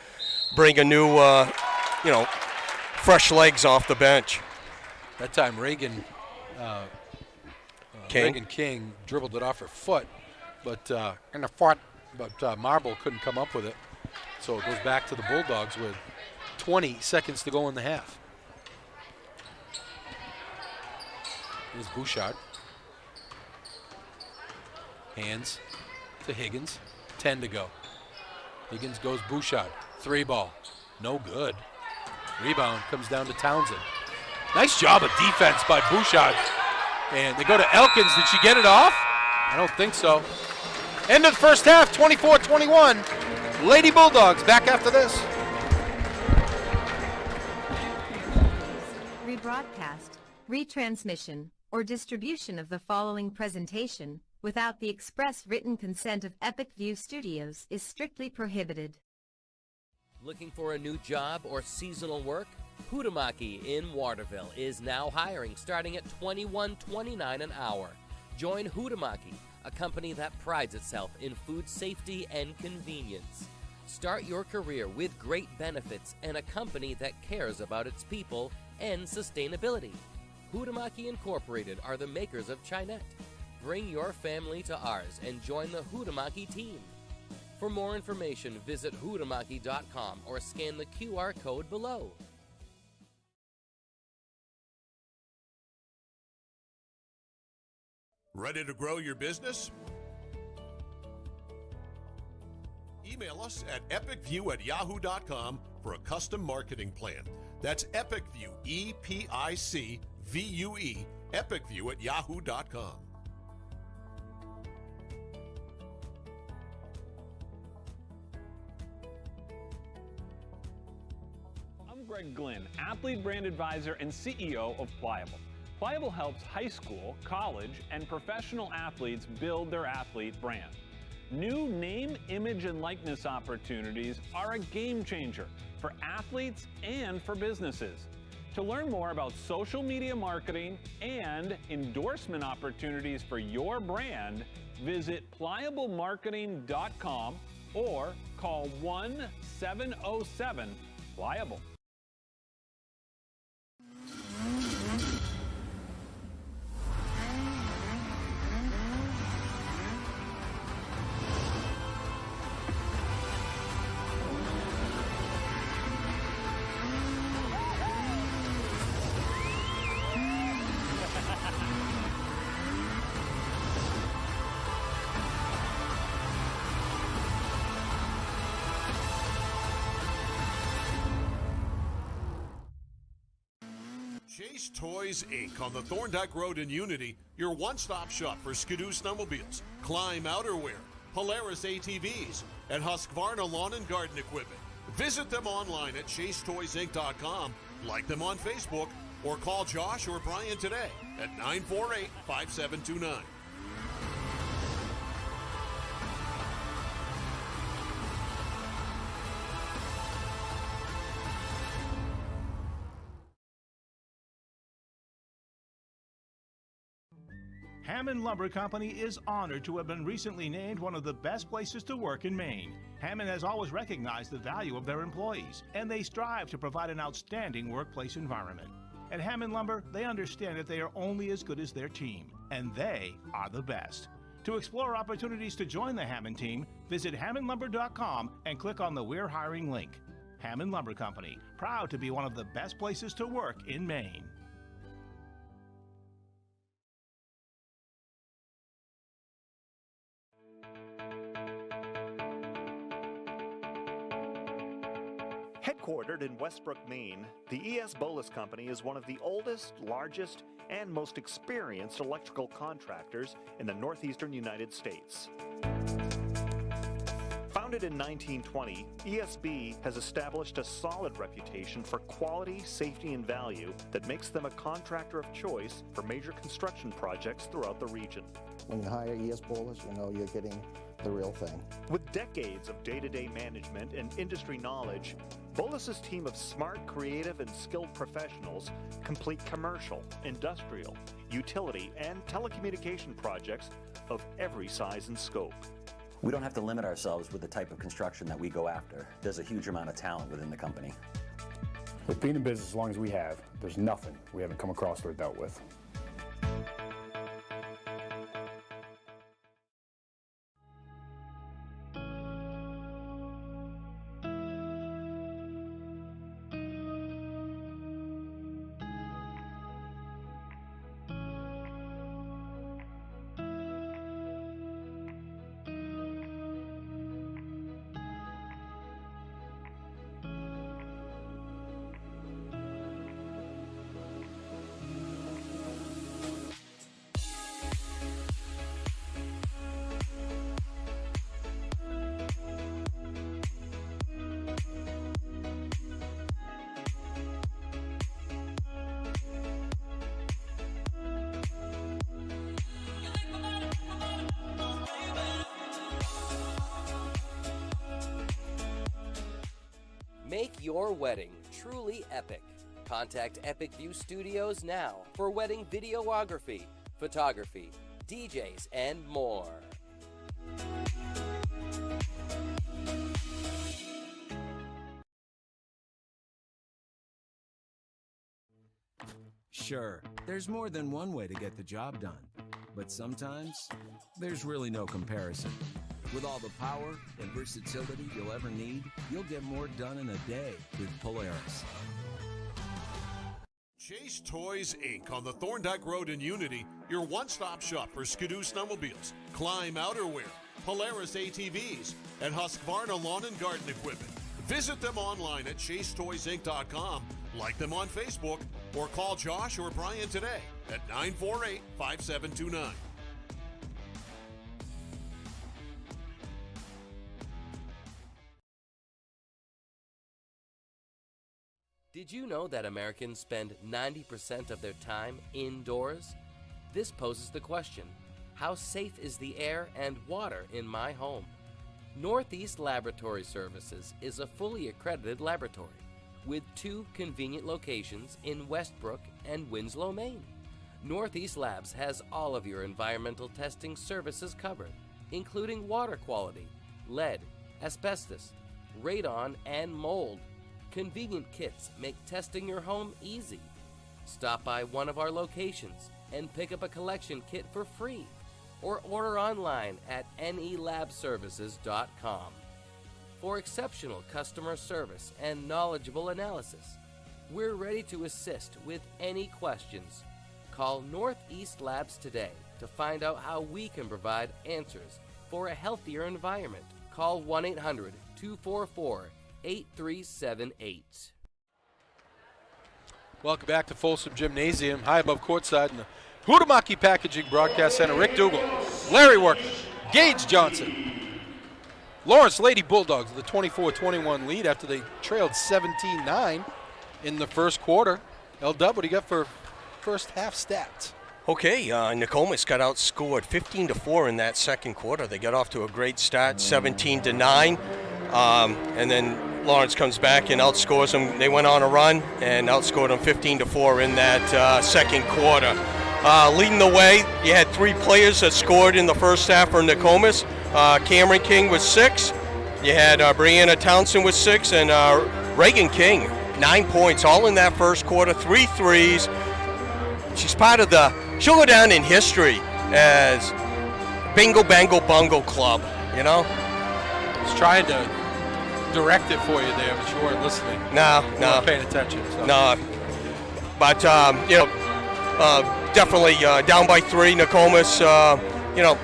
Speaker 17: bring a new, fresh legs off the bench.
Speaker 16: That time Reagan King dribbled it off her foot, but Marble couldn't come up with it. So it goes back to the Bulldogs with 20 seconds to go in the half. Here's Bouchard. Hands to Higgins. 10 to go. Higgins goes Bouchard. 3 ball. No good. Rebound comes down to Townsend. Nice job of defense by Bouchard. And they go to Elkins. Did she get it off? I don't think so. End of the first half, 24-21. Lady Bulldogs back after this.
Speaker 19: Rebroadcast, retransmission, or distribution of the following presentation without the express written consent of Epic View Studios is strictly prohibited.
Speaker 8: Looking for a new job or seasonal work? Hutamaki in Waterville is now hiring, starting at $21.29 an hour. Join Hutamaki, a company that prides itself in food safety and convenience. Start your career with great benefits and a company that cares about its people and sustainability. Hutamaki Incorporated are the makers of Chinette. Bring your family to ours and join the Hutamaki team. For more information, visit hutamaki.com or scan the QR code below.
Speaker 1: Ready to grow your business? Email us at epicview@yahoo.com for a custom marketing plan. That's EpicView, EPICVUE, epicview@yahoo.com.
Speaker 2: I'm Greg Glynn, athlete brand advisor and CEO of Pliable. Pliable helps high school, college, and professional athletes build their athlete brand. New name, image, and likeness opportunities are a game changer for athletes and for businesses. To learn more about social media marketing and endorsement opportunities for your brand, visit pliablemarketing.com or call 1-707-PLIABLE.
Speaker 1: Chase Toys Inc. on the Thorndyke Road in Unity, your one-stop shop for Skidoo snowmobiles, Climb outerwear, Polaris ATVs, and Husqvarna lawn and garden equipment. Visit them online at chasetoysinc.com, like them on Facebook, or call Josh or Brian today at 948-5729.
Speaker 3: Hammond Lumber Company is honored to have been recently named one of the best places to work in Maine. Hammond has always recognized the value of their employees, and they strive to provide an outstanding workplace environment. At Hammond Lumber, they understand that they are only as good as their team, and they are the best. To explore opportunities to join the Hammond team, visit hammondlumber.com and click on the We're Hiring link. Hammond Lumber Company, proud to be one of the best places to work in Maine.
Speaker 4: Headquartered in Westbrook, Maine, the E.S. Bolus Company is one of the oldest, largest, and most experienced electrical contractors in the northeastern United States. Founded in 1920, ESB has established a solid reputation for quality, safety, and value that makes them a contractor of choice for major construction projects throughout the region.
Speaker 5: When you hire E.S. Bolus, you know you're getting the real thing.
Speaker 4: With decades of day-to-day management and industry knowledge, Bolus's team of smart, creative, and skilled professionals complete commercial, industrial, utility, and telecommunication projects of every size and scope.
Speaker 6: We don't have to limit ourselves with the type of construction that we go after. There's a huge amount of talent within the company.
Speaker 7: With being in business as long as we have, there's nothing we haven't come across or dealt with.
Speaker 8: Make your wedding truly epic. Contact Epic View Studios now for wedding videography, photography, DJs, and more.
Speaker 9: Sure, there's more than one way to get the job done, but sometimes there's really no comparison. With all the power and versatility you'll ever need, you'll get more done in a day with Polaris.
Speaker 1: Chase Toys Inc. on the Thorndyke Road in Unity, your one-stop shop for Skidoo snowmobiles, Climb outerwear, Polaris ATVs, and Husqvarna lawn and garden equipment. Visit them online at chasetoysinc.com, like them on Facebook, or call Josh or Brian today at 948-5729.
Speaker 8: Did you know that Americans spend 90% of their time indoors? This poses the question, how safe is the air and water in my home? Northeast Laboratory Services is a fully accredited laboratory with 2 convenient locations in Westbrook and Winslow, Maine. Northeast Labs has all of your environmental testing services covered, including water quality, lead, asbestos, radon, and mold. Convenient kits make testing your home easy. Stop by one of our locations and pick up a collection kit for free, or order online at nelabservices.com. For exceptional customer service and knowledgeable analysis, we're ready to assist with any questions. Call Northeast Labs today to find out how we can provide answers for a healthier environment. Call 1-800-244-8378.
Speaker 16: Welcome back to Folsom Gymnasium, high above courtside in the Hutamaki Packaging Broadcast Center. Rick Dougal, Larry Workman, Gage Johnson. Lawrence Lady Bulldogs with a 24-21 lead after they trailed 17-9 in the first quarter. L-Dub, what do you got for first half stats?
Speaker 17: Okay, Nokomis got outscored 15-4 in that second quarter. They got off to a great start, 17-9, and then Lawrence comes back and outscores them. They went on a run and outscored them 15-4 in that second quarter. Leading the way, you had 3 players that scored in the first half for Nokomis. Cameron King with 6. You had Brianna Townsend with 6, and Reagan King, 9 points, all in that first quarter, 3 threes. She's part of she'll go down in history as Bingo Bango Bungo Club, you know?
Speaker 16: I was trying to direct it for you there, but you weren't listening.
Speaker 17: No.
Speaker 16: You weren't paying attention. So.
Speaker 17: No. But, definitely down by 3, Nokomis,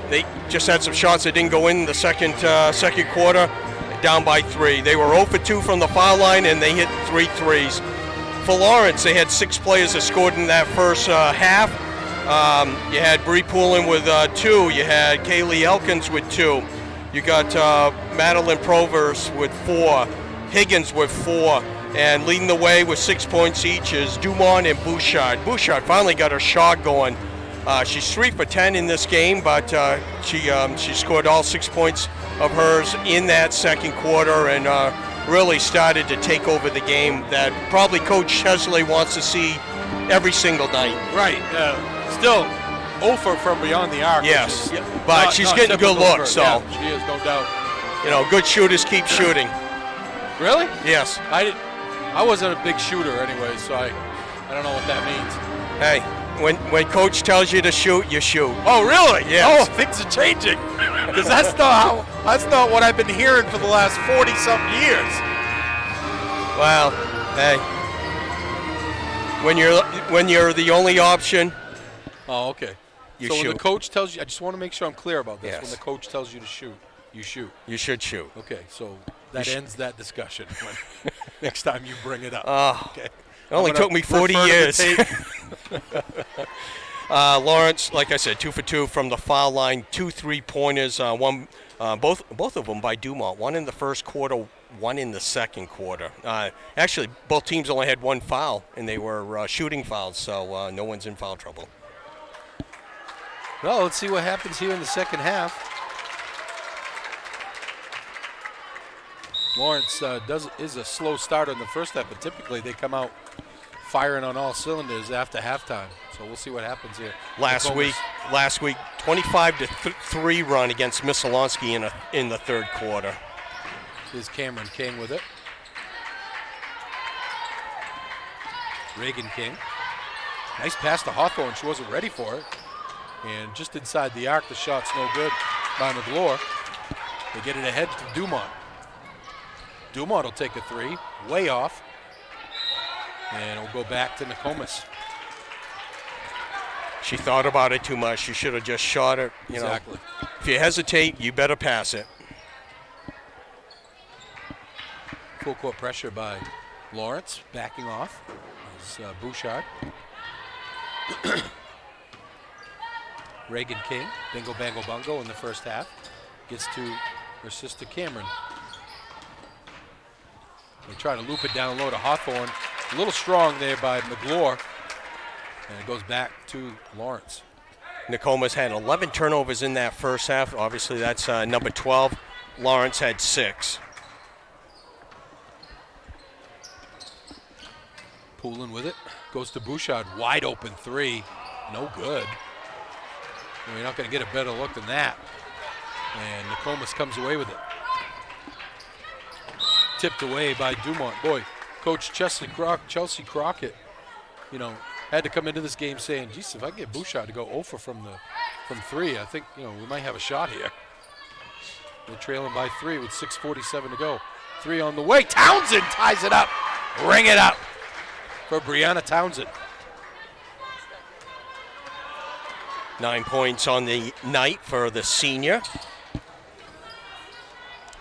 Speaker 17: they just had some shots that didn't go in the second quarter, down by 3. They were 0 for 2 from the foul line, and they hit 3 threes. For Lawrence, they had 6 players that scored in that first half. You had Bree Poulin with 2. You had Kaylee Elkins with 2. You got Madeline Provers with 4. Higgins with 4. And leading the way with 6 points each is Dumont and Bouchard. Bouchard finally got her shot going. She's 3 for 10 in this game, but she scored all 6 points of hers in that second quarter and really started to take over the game that probably Coach Chesley wants to see every single night.
Speaker 16: Right. Still 0 from beyond the arc.
Speaker 17: Yes, but she's getting good looks, so.
Speaker 16: Yeah, she is, no doubt.
Speaker 17: Good shooters keep shooting.
Speaker 16: Really?
Speaker 17: Yes.
Speaker 16: I wasn't a big shooter anyway, so I don't know what that means.
Speaker 17: Hey, when Coach tells you to shoot, you shoot.
Speaker 16: Oh, really?
Speaker 17: Yes.
Speaker 16: Oh, things are changing. Because that's not what I've been hearing for the last 40-something years.
Speaker 17: Well, hey, when you're the only option.
Speaker 16: Oh, okay.
Speaker 17: You
Speaker 16: so
Speaker 17: shoot.
Speaker 16: when the coach tells you, I just want to make sure I'm clear about this.
Speaker 17: Yes.
Speaker 16: When the coach tells you to shoot, you shoot.
Speaker 17: You should shoot.
Speaker 16: Okay, so that ends that discussion when next time you bring it up. Okay.
Speaker 17: It only took me 40 years. Lawrence, like I said, 2 for 2 from the foul line, 2 3-pointers, both of them by Dumont. One in the first quarter, one in the second quarter. Actually, both teams only had 1 foul, and they were shooting fouls, so no one's in foul trouble.
Speaker 16: Well, let's see what happens here in the second half. Lawrence is a slow start in the first half, but typically they come out firing on all cylinders after halftime. So we'll see what happens here.
Speaker 17: Last week, 25-3 run against Missalonsky in the third quarter.
Speaker 16: Here's Cameron King with it. Reagan King. Nice pass to Hawthorne. She wasn't ready for it. And just inside the arc, the shot's no good by McGlure. They get it ahead to Dumont. Dumont will take a 3, way off. And it'll go back to Nokomis.
Speaker 17: She thought about it too much. She should have just shot it.
Speaker 16: Exactly.
Speaker 17: If you hesitate, you better pass it.
Speaker 16: Full court pressure by Lawrence, backing off. Is Bouchard. Reagan King, bingo bango bungo in the first half. Gets to her sister Cameron. They try to loop it down low to Hawthorne. A little strong there by McGlure. And it goes back to Lawrence.
Speaker 17: Nokomis had 11 turnovers in that first half. Obviously, that's number 12. Lawrence had 6.
Speaker 16: Poulin with it. Goes to Bouchard. Wide open 3. No good. You're not going to get a better look than that. And Nokomis comes away with it. Tipped away by Dumont. Boy, Coach Chelsea Crockett, had to come into this game saying, geez, if I can get Bouchard to go 0 from 3, I think, we might have a shot here. They're trailing by 3 with 6:47 to go. 3 on the way. Townsend ties it up. Ring it up for Brianna Townsend.
Speaker 17: 9 points on the night for the senior.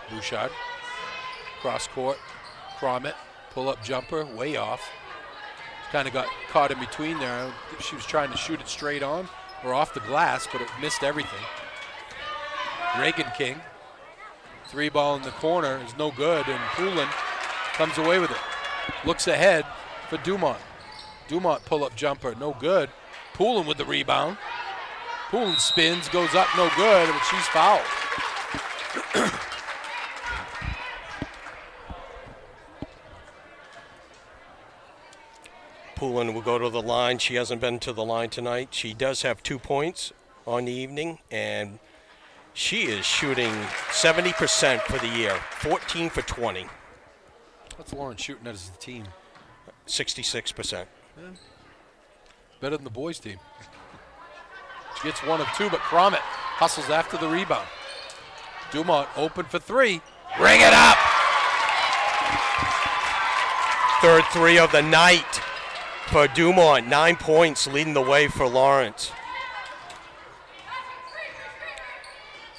Speaker 16: Bouchard. Cross court. Cromit. Pull up jumper. Way off. kind of got caught in between there. She was trying to shoot it straight on or off the glass, but it missed everything. Reagan King, 3-ball in the corner is no good, and Poulin comes away with it. Looks ahead for Dumont. Dumont pull-up jumper, no good. Poulin with the rebound. Poulin spins, goes up, no good, but she's fouled.
Speaker 17: Poulin will go to the line. She hasn't been to the line tonight. She does have 2 points on the evening, and she is shooting 70% for the year, 14 for 20.
Speaker 16: What's Lawrence shooting as a team?
Speaker 17: 66%.
Speaker 16: Yeah. Better than the boys' team. She gets 1 of 2, but Crommett hustles after the rebound. Dumont open for 3. Bring it up!
Speaker 17: Third 3 of the night for Dumont. 9 points leading the way for Lawrence.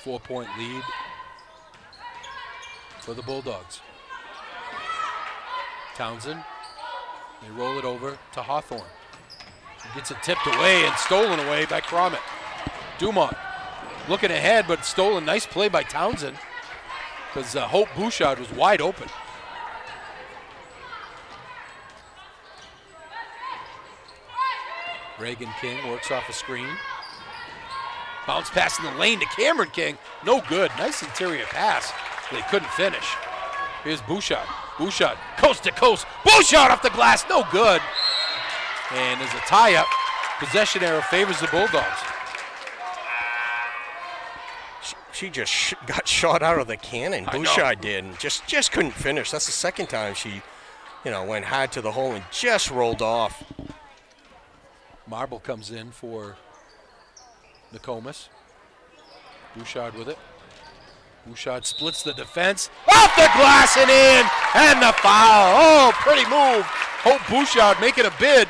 Speaker 16: 4-point lead for the Bulldogs. Townsend, they roll it over to Hawthorne. He gets it tipped away and stolen away by Crommett. Dumont looking ahead, but stolen. Nice play by Townsend, because Hope Bouchard was wide open. Reagan King works off a screen. Bounce pass in the lane to Cameron King. No good. Nice interior pass. They couldn't finish. Here's Bouchard. Bouchard, coast to coast. Bouchard off the glass. No good. And there's a tie-up. Possession error favors the Bulldogs.
Speaker 17: She just got shot out of the cannon. Bouchard did, and just couldn't finish. That's the second time she, went hard to the hole and just rolled off.
Speaker 16: Marble comes in for Nokomis. Bouchard with it. Bouchard splits the defense. Off the glass and in! And the foul. Oh, pretty move. Hope Bouchard making a bid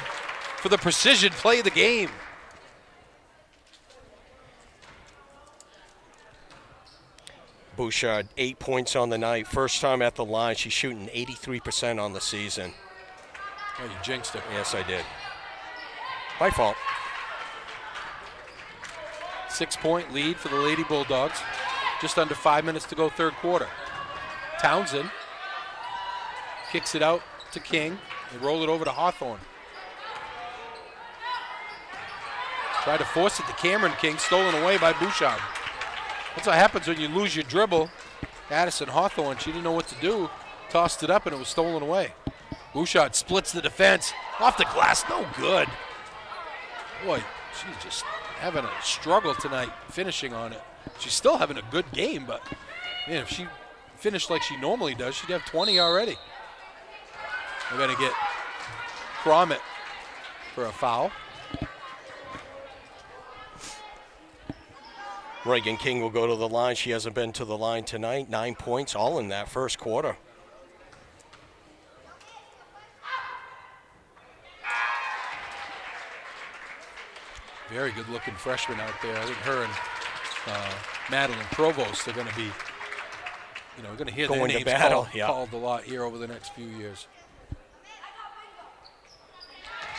Speaker 16: for the precision play of the game.
Speaker 17: Bouchard, 8 points on the night. First time at the line. She's shooting 83% on the season.
Speaker 16: Oh, you jinxed her.
Speaker 17: Yes, I did. My fault.
Speaker 16: 6-point lead for the Lady Bulldogs. Just under 5 minutes to go, third quarter. Townsend kicks it out to King. They roll it over to Hawthorne. Tried to force it to Cameron King, stolen away by Bouchard. That's what happens when you lose your dribble. Addison Hawthorne, she didn't know what to do. Tossed it up and it was stolen away. Bouchard splits the defense. Off the glass, no good. Boy, she's just having a struggle tonight finishing on it. She's still having a good game, but man, if she finished like she normally does, she'd have 20 already. We're going to get Crommett for a foul.
Speaker 17: Reagan King will go to the line. She hasn't been to the line tonight. 9 points, all in that first quarter.
Speaker 16: Very good-looking freshman out there. I think her and Madeline Provost are going to be, we're going to hear their names called a lot here over the next few years.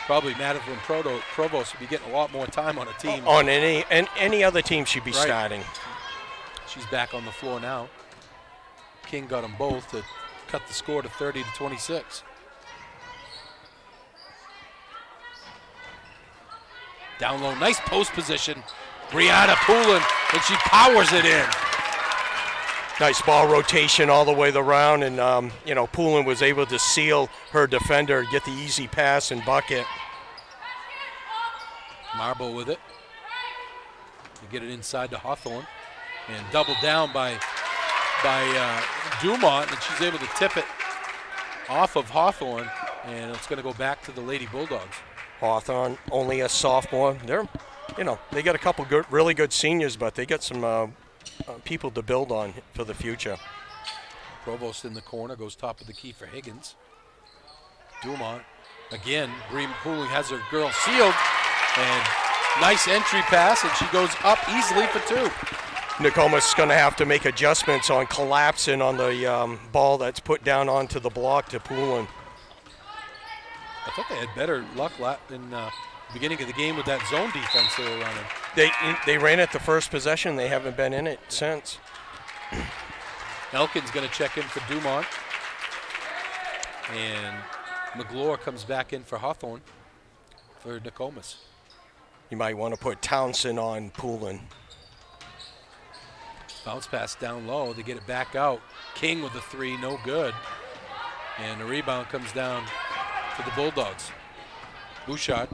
Speaker 16: Probably Madeline Provost would be getting a lot more time on a team.
Speaker 17: On any other team she'd be starting.
Speaker 16: She's back on the floor now. King got them both to cut the score to 30-26. Down low, nice post position. Brianna Poulin, and she powers it in.
Speaker 17: Nice ball rotation all the way around, and Poulin was able to seal her defender, get the easy pass and bucket.
Speaker 16: Marble with it. They get it inside to Hawthorne, and doubled down by Dumont, and she's able to tip it off of Hawthorne, and it's going to go back to the Lady Bulldogs.
Speaker 17: Hawthorne, only a sophomore. They're, they got a couple really good seniors, but they got some people to build on for the future.
Speaker 16: Provost in the corner, goes top of the key for Higgins. Dumont, again, Bream Poulin has her girl sealed, and nice entry pass, and she goes up easily for 2.
Speaker 17: Nokomis is going to have to make adjustments on collapsing on the ball that's put down onto the block to Poulin.
Speaker 16: I thought they had better luck in the beginning of the game with that zone defense they were running.
Speaker 17: They ran it the first possession. They haven't been in it since.
Speaker 16: Elkin's going to check in for Dumont. And McGlure comes back in for Hawthorne for Nokomis.
Speaker 17: You might want to put Townsend on Poulin.
Speaker 16: Bounce pass down low. They get it back out. King with the 3, no good. And the rebound comes down to the Bulldogs. Bouchard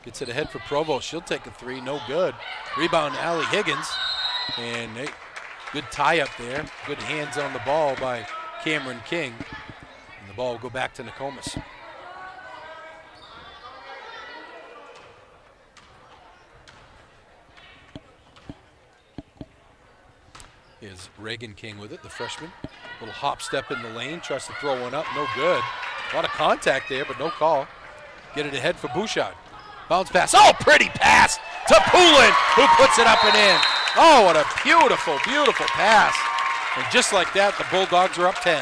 Speaker 16: gets it ahead for Provost. She'll take a 3, no good. Rebound to Allie Higgins. And good tie up there. Good hands on the ball by Cameron King. And the ball will go back to Nokomis. Is Reagan King with it, the freshman. Little hop step in the lane, tries to throw one up, no good. A lot of contact there, but no call. Get it ahead for Bouchard. Bounce pass, oh, pretty pass to Poulin, who puts it up and in. Oh, what a beautiful, beautiful pass. And just like that, the Bulldogs are up 10.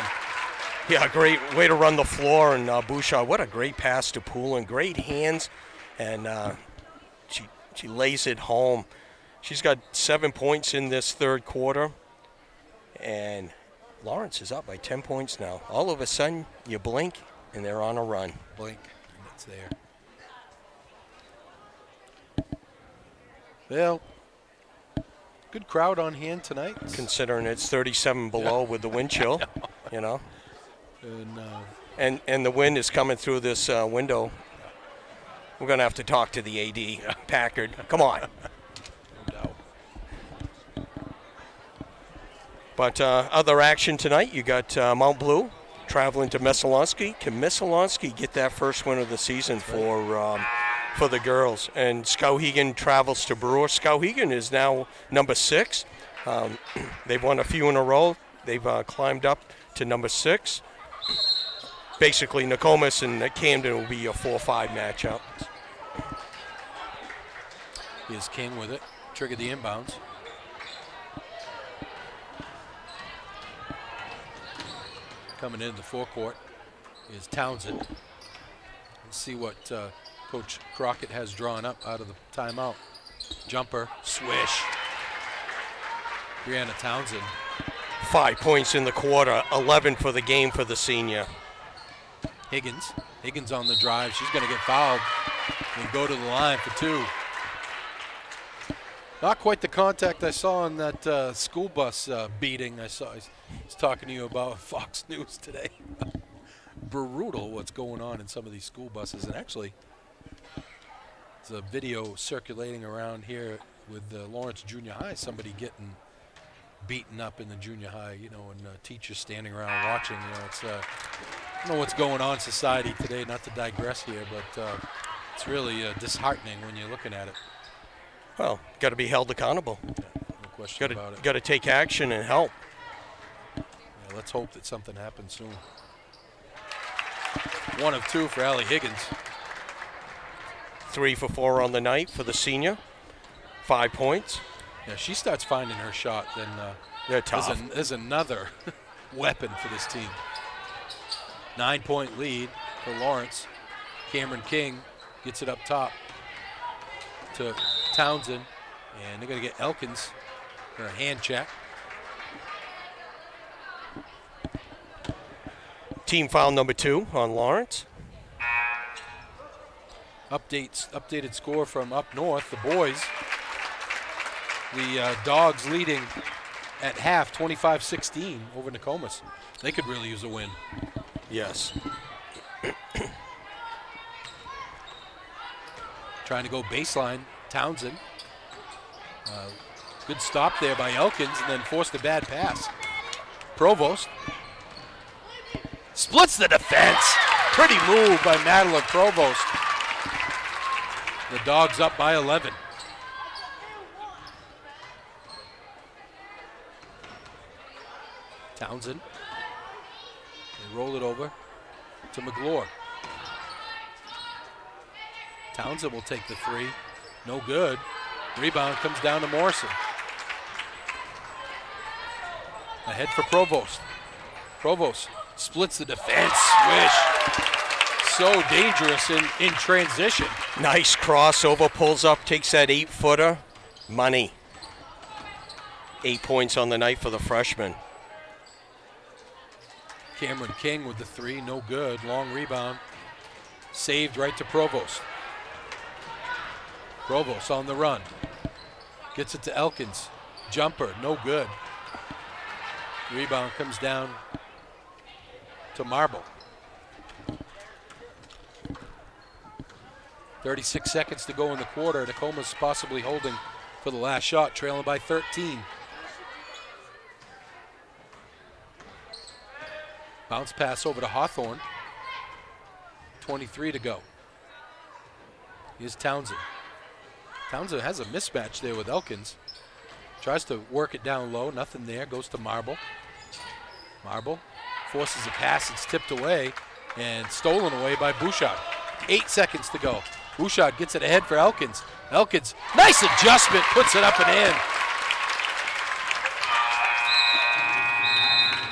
Speaker 17: Yeah, great way to run the floor, and Bouchard, what a great pass to Poulin. Great hands, and she lays it home. She's got 7 points in this third quarter. And Lawrence is up by 10 points now. All of a sudden, you blink, and they're on a run.
Speaker 16: Blink, and it's there. Well, good crowd on hand tonight.
Speaker 17: Considering it's 37 below with the wind chill, you know. And the wind is coming through this window. We're going to have to talk to the AD, Packard. Come on. But other action tonight, you got Mount Blue traveling to Messalonskee. Can Messalonskee get that first win of the season for the girls? And Skowhegan travels to Brewer. Skowhegan is now number 6. They've won a few in a row. They've climbed up to number 6. Basically, Nokomis and Camden will be a 4-5 matchup.
Speaker 16: Here's King with it. Triggered the inbounds. Coming into the forecourt is Townsend. Let's see what Coach Crockett has drawn up out of the timeout. Jumper, swish. Brianna Townsend.
Speaker 17: 5 points in the quarter, 11 for the game for the senior.
Speaker 16: Higgins on the drive. She's going to get fouled and go to the line for 2. Not quite the contact I saw on that school bus beating. I was talking to you about Fox News today. Brutal what's going on in some of these school buses. And actually, there's a video circulating around here with Lawrence Junior High, somebody getting beaten up in the junior high, you know, and teachers standing around watching. You know, it's I don't know what's going on in society today, not to digress here, but it's really disheartening when you're looking at it.
Speaker 17: Well, got to be held accountable.
Speaker 16: Yeah, no question about it.
Speaker 17: Got to take action and help.
Speaker 16: Yeah, let's hope that something happens soon. 1 of 2 for Allie Higgins.
Speaker 17: 3 for 4 on the night for the senior. 5 points.
Speaker 16: Yeah, she starts finding her shot, then
Speaker 17: they're tough.
Speaker 16: There's another weapon for this team. 9-point lead for Lawrence. Cameron King gets it up top to Townsend, and they're going to get Elkins for a hand check.
Speaker 17: Team foul number 2 on Lawrence.
Speaker 16: Updated score from up north, the boys. The Dogs leading at half, 25-16 over Nokomis. They could really use a win.
Speaker 17: Yes.
Speaker 16: Trying to go baseline, Townsend. Good stop there by Elkins, and then forced a bad pass. Provost splits the defense. Pretty move by Madeline Provost. The Dogs up by 11. Townsend. They roll it over to McGlure. Townsend will take the 3. No good. Rebound comes down to Morrison. Ahead for Provost. Provost splits the defense. Swish. so dangerous in transition.
Speaker 17: Nice crossover, pulls up, takes that 8-footer. Money. 8 points on the night for the freshman.
Speaker 16: Cameron King with the 3, no good. Long rebound. Saved right to Provost. Provost on the run. Gets it to Elkins. Jumper, no good. Rebound comes down to Marble. 36 seconds to go in the quarter. Nokomis possibly holding for the last shot, trailing by 13. Bounce pass over to Hawthorne. 23 to go. Here's Townsend. Townsend has a mismatch there with Elkins. Tries to work it down low, nothing there, goes to Marble. Marble forces a pass, it's tipped away and stolen away by Bouchard. 8 seconds to go. Bouchard gets it ahead for Elkins. Elkins, nice adjustment, puts it up and in.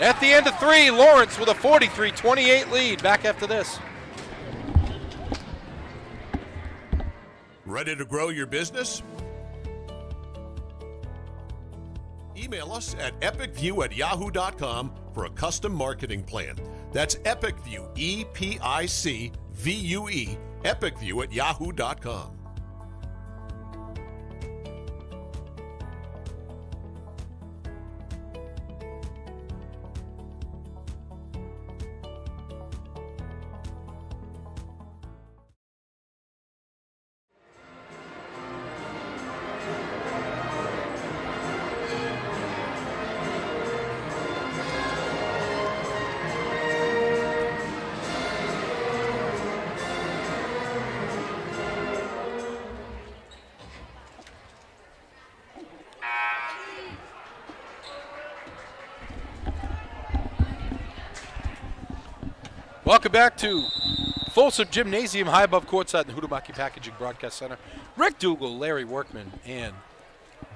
Speaker 16: At the end of 3, Lawrence with a 43-28 lead. Back after this.
Speaker 1: Ready to grow your business? Email us at epicview@yahoo.com for a custom marketing plan. That's EpicView, EPICVUE, epicview@yahoo.com.
Speaker 16: Welcome back to Folsom Gymnasium, high above courtside in the Hudumaki Packaging Broadcast Center. Rick Dougal, Larry Workman, and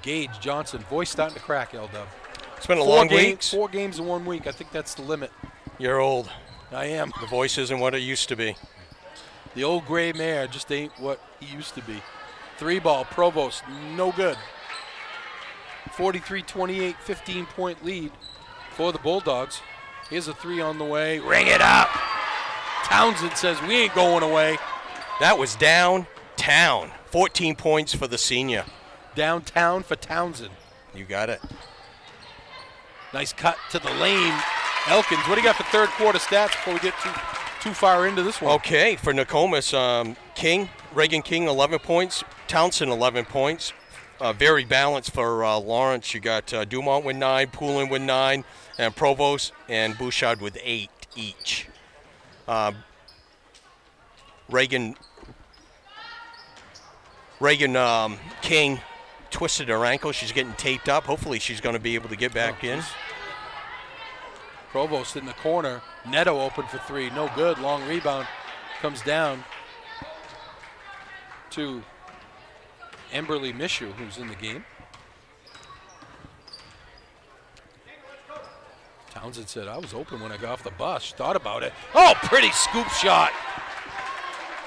Speaker 16: Gage Johnson. Voice starting to crack, L-Dub.
Speaker 17: It's been a long week.
Speaker 16: 4 games in 1 week. I think that's the limit.
Speaker 17: You're old.
Speaker 16: I am.
Speaker 17: The voice isn't what it used to be.
Speaker 16: The old gray mare just ain't what he used to be. 3-ball, Provost, no good. 43-28, 15-point lead for the Bulldogs. Here's a 3 on the way. Ring it up. Townsend says, we ain't going away.
Speaker 17: That was downtown. 14 points for the senior.
Speaker 16: Downtown for Townsend.
Speaker 17: You got it.
Speaker 16: Nice cut to the lane. Elkins, what do you got for third quarter stats before we get too far into this one?
Speaker 17: Okay, for Nokomis, Reagan King, 11 points. Townsend, 11 points. Very balanced for Lawrence. You got Dumont with 9, Poulin with 9, and Provost and Bouchard with 8 each. Reagan King twisted her ankle. She's getting taped up. Hopefully she's going to be able to get back in.
Speaker 16: Provost in the corner. Neto open for 3. No good. Long rebound. Comes down to Emberly Mishu, who's in the game. Townsend said, I was open when I got off the bus. Thought about it. Oh, pretty scoop shot.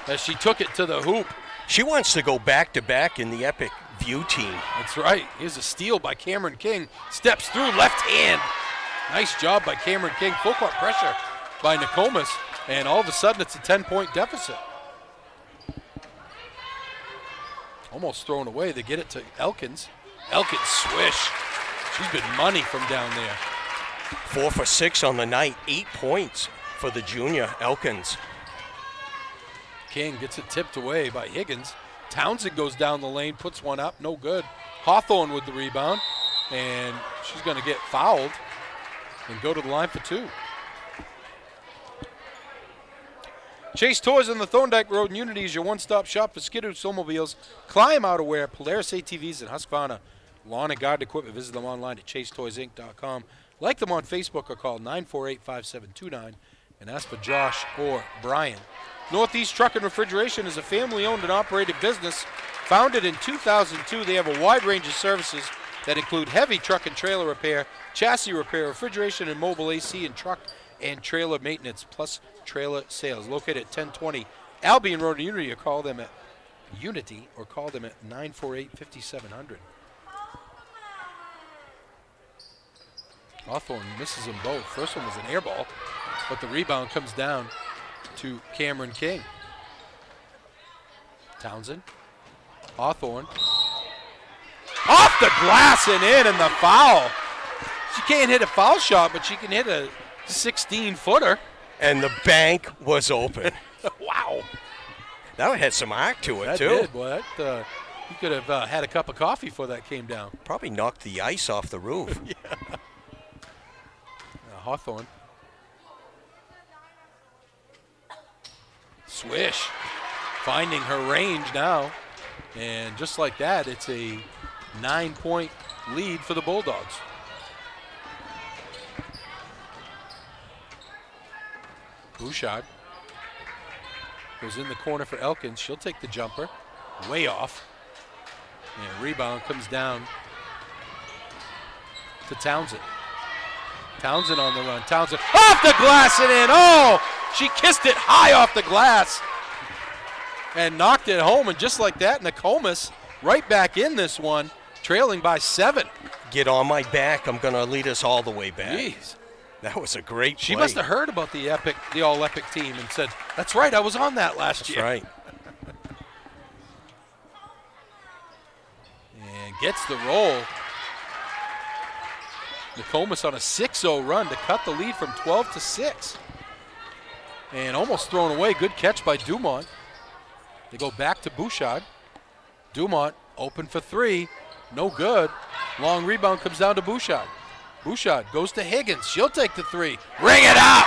Speaker 16: As she took it to the hoop.
Speaker 17: She wants to go back-to-back in the Epic View team.
Speaker 16: That's right. Here's a steal by Cameron King. Steps through, left hand. Nice job by Cameron King. Full court pressure by Nokomis. And all of a sudden, it's a 10-point deficit. Almost thrown away. They get it to Elkins. Elkins swish. She's been money from down there.
Speaker 17: 4 for 6 on the night. 8 points for the junior, Elkins.
Speaker 16: King gets it tipped away by Higgins. Townsend goes down the lane, puts one up, no good. Hawthorne with the rebound, and she's going to get fouled and go to the line for 2. Chase Toys on the Thorndike Road in Unity is your one-stop shop for skidoo snowmobiles, climb outerwear, Polaris ATVs, and Husqvarna lawn and garden equipment. Visit them online at chasetoysinc.com. Like them on Facebook or call 948-5729 and ask for Josh or Brian. Northeast Truck and Refrigeration is a family-owned and operated business. Founded in 2002, they have a wide range of services that include heavy truck and trailer repair, chassis repair, refrigeration and mobile AC and truck and trailer maintenance plus trailer sales. Located at 1020 Albion Road in Unity, or call them at Unity, or call them at 948-5700. Hawthorne misses them both. First one was an air ball, but the rebound comes down to Cameron King. Townsend, Hawthorne, off the glass and in, and the foul. She can't hit a foul shot, but she can hit a 16-footer.
Speaker 17: And the bank was open.
Speaker 16: Wow.
Speaker 17: That had some arc to it,
Speaker 16: That
Speaker 17: too.
Speaker 16: did. Well, you could have had a cup of coffee before that came down.
Speaker 17: Probably knocked the ice off the roof.
Speaker 16: Yeah. Hawthorne. Swish. Finding her range now. And just like that, it's a 9-point lead for the Bulldogs. Bouchard goes in the corner for Elkins. She'll take the jumper. Way off. And rebound comes down to Townsend. Townsend on the run. Townsend off the glass and in. Oh, she kissed it high off the glass and knocked it home. And just like that, Nokomis right back in this one, trailing by 7.
Speaker 17: Get on my back. I'm going to lead us all the way back.
Speaker 16: Jeez.
Speaker 17: That was a great
Speaker 16: She
Speaker 17: play.
Speaker 16: must have heard about the all-epic team and said, that's right, I was on that last year.
Speaker 17: That's right.
Speaker 16: And gets the roll. Nokomis on a 6-0 run to cut the lead from 12 to 6. And almost thrown away. Good catch by Dumont. They go back to Bouchard. Dumont open for 3. No good. Long rebound comes down to Bouchard. Bouchard goes to Higgins. She'll take the 3. Ring it up!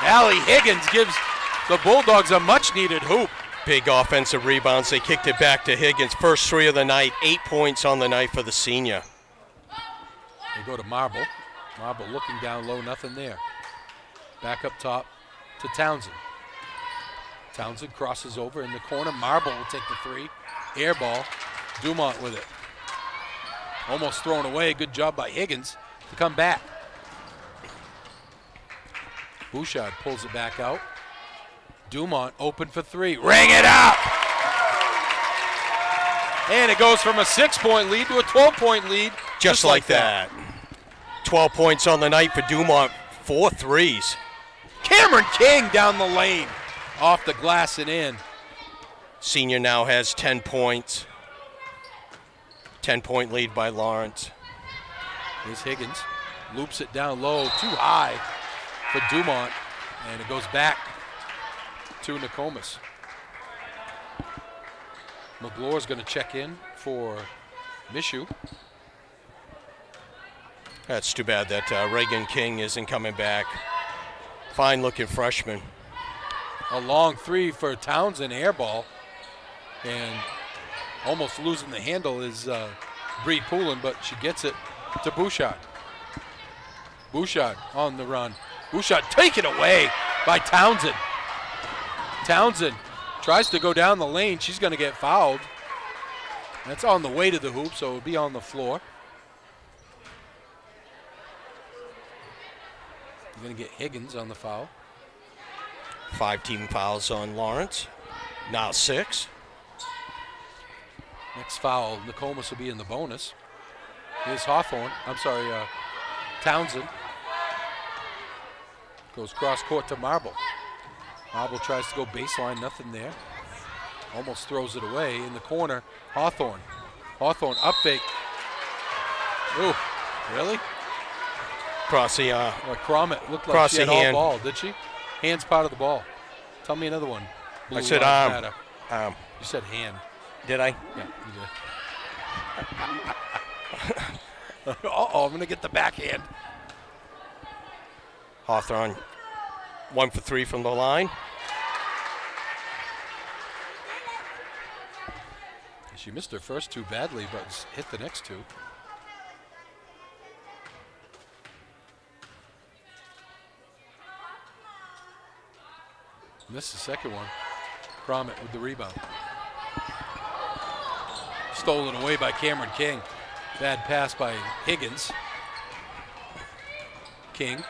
Speaker 16: Allie Higgins gives the Bulldogs a much-needed hoop.
Speaker 17: Big offensive rebounds. They kicked it back to Higgins. First 3 of the night. 8 points on the night for the senior.
Speaker 16: They go to Marble. Marble looking down low, nothing there. Back up top to Townsend. Townsend crosses over in the corner. Marble will take the 3. Air ball. Dumont with it. Almost thrown away. Good job by Higgins to come back. Bouchard pulls it back out. Dumont open for 3. Ring it up! And it goes from a 6-point lead to a 12-point lead.
Speaker 17: Just like that. 12 points on the night for Dumont. 4 threes.
Speaker 16: Cameron King down the lane. Off the glass and in.
Speaker 17: Senior now has 10 points. 10-point lead by Lawrence.
Speaker 16: Here's Higgins. Loops it down low. Too high for Dumont. And it goes back to Nokomis. McGlore's going to check in for Mishu.
Speaker 17: That's too bad that Reagan King isn't coming back. Fine-looking freshman.
Speaker 16: A long 3 for Townsend, air ball. And almost losing the handle is Bree Poulin, but she gets it to Bouchard. Bouchard on the run. Bouchard taken away by Townsend. Townsend tries to go down the lane. She's going to get fouled. That's on the way to the hoop, so it'll be on the floor. You're going to get Higgins on the foul.
Speaker 17: 5 team fouls on Lawrence. Now 6.
Speaker 16: Next foul, Nokomis will be in the bonus. Here's Townsend. Goes cross court to Marble. Marble tries to go baseline, nothing there. Almost throws it away in the corner. Hawthorne. Hawthorne up fake. Ooh, really?
Speaker 17: Cross the
Speaker 16: Cromit looked like
Speaker 17: cross
Speaker 16: she had
Speaker 17: the hand.
Speaker 16: all ball, did she? Hand's part of the ball. Tell me another one.
Speaker 17: I said arm.
Speaker 16: You said hand.
Speaker 17: Did I?
Speaker 16: Yeah, you did. Uh-oh, I'm going to get the backhand.
Speaker 17: Hawthorne 1 for 3 from the line.
Speaker 16: She missed her first 2 badly, but hit the next 2. Missed the second one. Cromit with the rebound. Stolen away by Cameron King. Bad pass by Higgins. King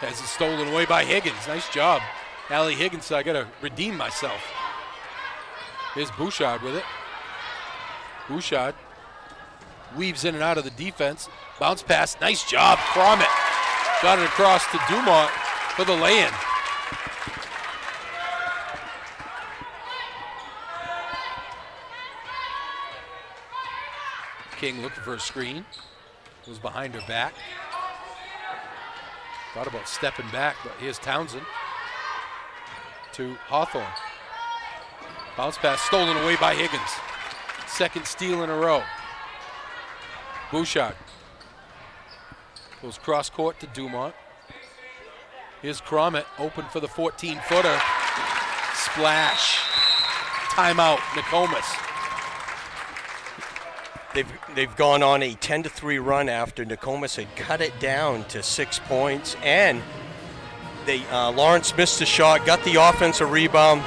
Speaker 16: As it's stolen away by Higgins. Nice job. Allie Higgins, I got to redeem myself. Here's Bouchard with it. Bouchard weaves in and out of the defense. Bounce pass. Nice job. Cromit got it across to Dumont for the lay-in. King looking for a screen. Was behind her back. Thought about stepping back, but here's Townsend to Hawthorne. Bounce pass stolen away by Higgins. Second steal in a row. Bouchard goes cross court to Dumont. Here's Cromit open for the 14-footer. Splash. Timeout, Nokomis.
Speaker 17: They've gone on a 10-3 run after Nokomis had cut it down to 6 points, and Lawrence missed a shot, got the offensive rebound.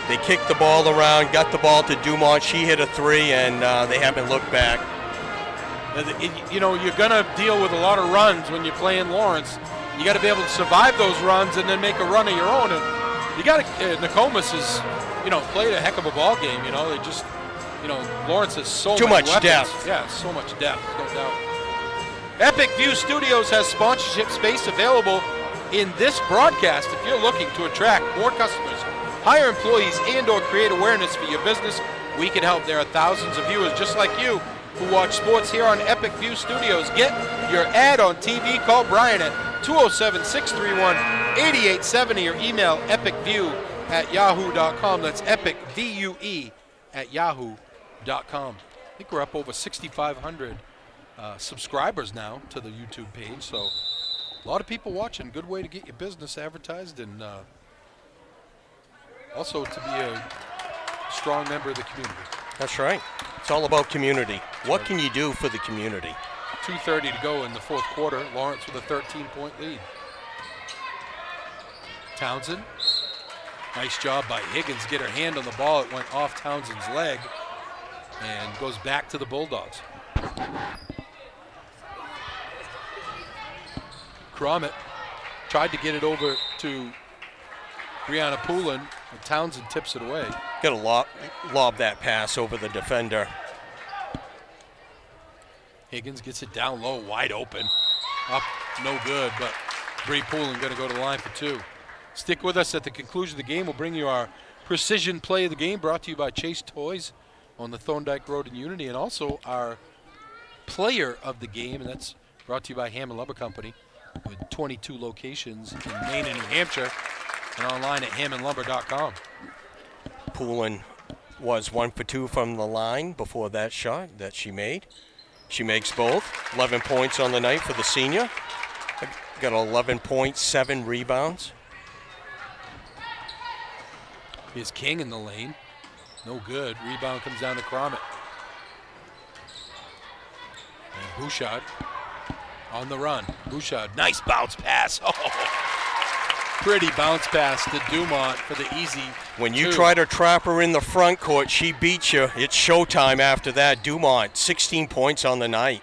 Speaker 17: They kicked the ball around, got the ball to Dumont. She hit a three, and they haven't looked back.
Speaker 16: You know, you're going to deal with a lot of runs when you're playing Lawrence. You got to be able to survive those runs and then make a run of your own. And you got to. Nokomis has, played a heck of a ball game. They just. Lawrence has so
Speaker 17: much
Speaker 16: weapons.
Speaker 17: depth.
Speaker 16: Yeah, so much depth, no doubt. Epic View Studios has sponsorship space available in this broadcast. If you're looking to attract more customers, hire employees, and or create awareness for your business, we can help. There are thousands of viewers just like you who watch sports here on Epic View Studios. Get your ad on TV. Call Brian at 207-631-8870 or email epicview@yahoo.com. That's epicvue@yahoo.com. I think we're up over 6,500 subscribers now to the YouTube page, so a lot of people watching. Good way to get your business advertised and also to be a strong member of the community.
Speaker 17: That's right. It's all about community. What can you do for the community?
Speaker 16: 2:30 to go in the fourth quarter. Lawrence with a 13-point lead. Townsend. Nice job by Higgins. Get her hand on the ball. It went off Townsend's leg and goes back to the Bulldogs. Cromit tried to get it over to Brianna Poulin, and Townsend tips it away.
Speaker 17: Got to lob that pass over the defender.
Speaker 16: Higgins gets it down low, wide open. Up, no good, but Bree Poulin going to go to the line for two. Stick with us. At the conclusion of the game, we'll bring you our precision play of the game, brought to you by Chase Toys on the Thorndike Road in Unity, and also our player of the game, and that's brought to you by Hammond Lumber Company with 22 locations in Maine and New Hampshire and online at hammondlumber.com.
Speaker 17: Poulin was 1 for 2 from the line before that shot that she made. She makes both. 11 points on the night for the senior. Got 11 points, 7 rebounds.
Speaker 16: Here's King in the lane. No good. Rebound comes down to Cromit. And Bouchard on the run. Bouchard, nice bounce pass. Oh, pretty bounce pass to Dumont for the easy
Speaker 17: When you try to trap her in the front court, she beats you. It's showtime after that. Dumont, 16 points on the night.